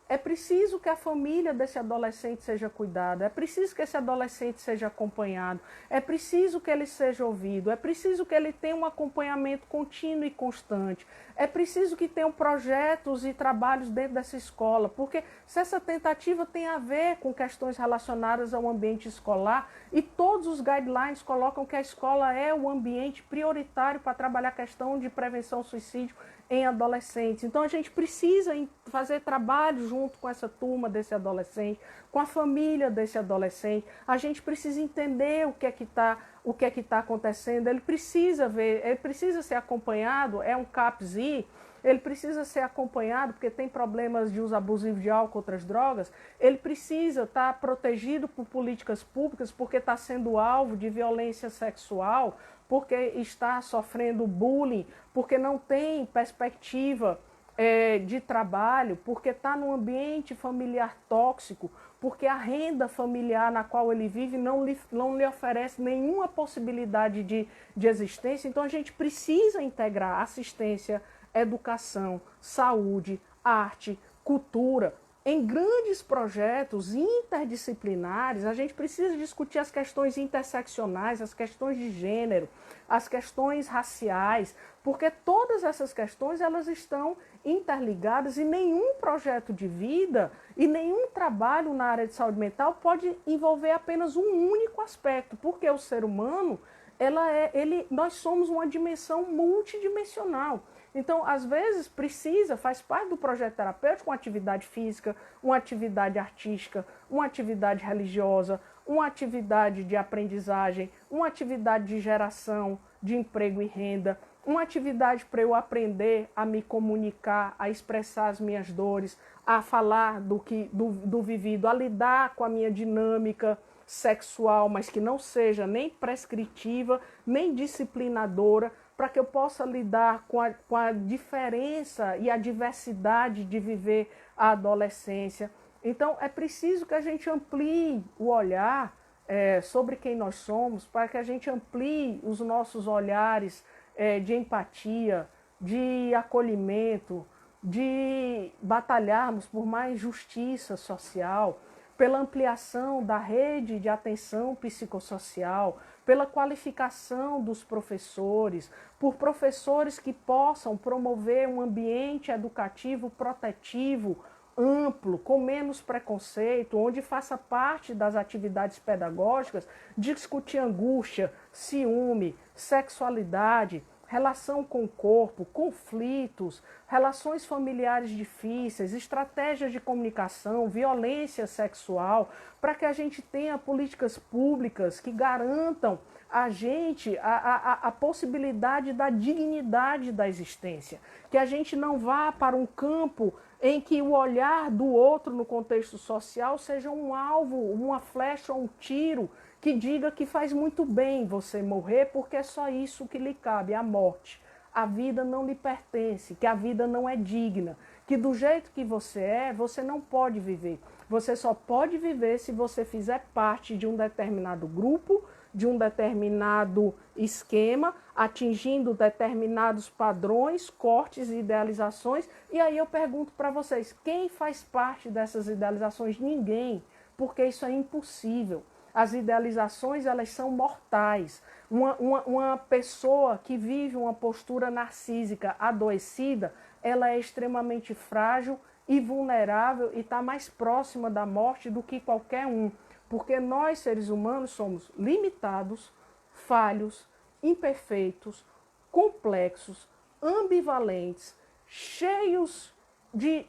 Speaker 1: É preciso que a família desse adolescente seja cuidada, é preciso que esse adolescente seja acompanhado, é preciso que ele seja ouvido, é preciso que ele tenha um acompanhamento contínuo e constante, é preciso que tenham projetos e trabalhos dentro dessa escola, porque se essa tentativa tem a ver com questões relacionadas ao ambiente escolar, e todos os guidelines colocam que a escola é o ambiente prioritário para trabalhar a questão de prevenção ao suicídio em adolescentes. Então a gente precisa fazer trabalho junto com essa turma desse adolescente, com a família desse adolescente. A gente precisa entender o que é que está acontecendo. Ele precisa ver, ele precisa ser acompanhado, é um CAPSI, ele precisa ser acompanhado porque tem problemas de uso abusivo de álcool, outras drogas. Ele precisa estar protegido por políticas públicas porque está sendo alvo de violência sexual, porque está sofrendo bullying, porque não tem perspectiva de trabalho, porque está num ambiente familiar tóxico, porque a renda familiar na qual ele vive não lhe oferece nenhuma possibilidade de existência. Então a gente precisa integrar assistência, educação, saúde, arte, cultura. Em grandes projetos interdisciplinares, a gente precisa discutir as questões interseccionais, as questões de gênero, as questões raciais, porque todas essas questões elas estão interligadas e nenhum projeto de vida e nenhum trabalho na área de saúde mental pode envolver apenas um único aspecto, porque o ser humano, nós somos uma dimensão multidimensional. Então, às vezes, faz parte do projeto terapêutico uma atividade física, uma atividade artística, uma atividade religiosa, uma atividade de aprendizagem, uma atividade de geração de emprego e renda, uma atividade para eu aprender a me comunicar, a expressar as minhas dores, a falar do vivido, a lidar com a minha dinâmica sexual, mas que não seja nem prescritiva, nem disciplinadora, para que eu possa lidar com a diferença e a diversidade de viver a adolescência. Então, é preciso que a gente amplie o olhar sobre quem nós somos, para que a gente amplie os nossos olhares de empatia, de acolhimento, de batalharmos por mais justiça social, pela ampliação da rede de atenção psicossocial, pela qualificação dos professores, por professores que possam promover um ambiente educativo protetivo, amplo, com menos preconceito, onde faça parte das atividades pedagógicas discutir angústia, ciúme, sexualidade, relação com o corpo, conflitos, relações familiares difíceis, estratégias de comunicação, violência sexual, para que a gente tenha políticas públicas que garantam a gente a possibilidade da dignidade da existência, que a gente não vá para um campo em que o olhar do outro no contexto social seja um alvo, uma flecha ou um tiro que diga que faz muito bem você morrer porque é só isso que lhe cabe, a morte. A vida não lhe pertence, que a vida não é digna, que do jeito que você não pode viver. Você só pode viver se você fizer parte de um determinado grupo, de um determinado esquema, atingindo determinados padrões, cortes e idealizações. E aí eu pergunto para vocês, quem faz parte dessas idealizações? Ninguém, porque isso é impossível. As idealizações, elas são mortais. Uma pessoa que vive uma postura narcísica adoecida, ela é extremamente frágil e vulnerável e está mais próxima da morte do que qualquer um. Porque nós, seres humanos, somos limitados, falhos, imperfeitos, complexos, ambivalentes, cheios de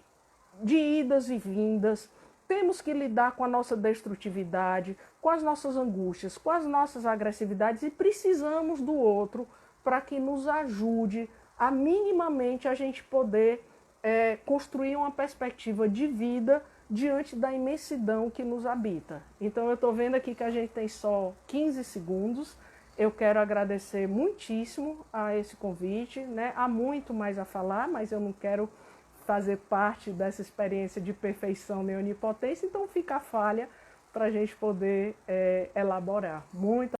Speaker 1: idas e vindas. Temos que lidar com a nossa destrutividade, com as nossas angústias, com as nossas agressividades e precisamos do outro para que nos ajude a minimamente a gente poder construir uma perspectiva de vida diante da imensidão que nos habita. Então eu estou vendo aqui que a gente tem só 15 segundos. Eu quero agradecer muitíssimo a esse convite, né? Há muito mais a falar, mas eu não quero fazer parte dessa experiência de perfeição nem onipotência, então fica a falha para a gente poder elaborar. Muito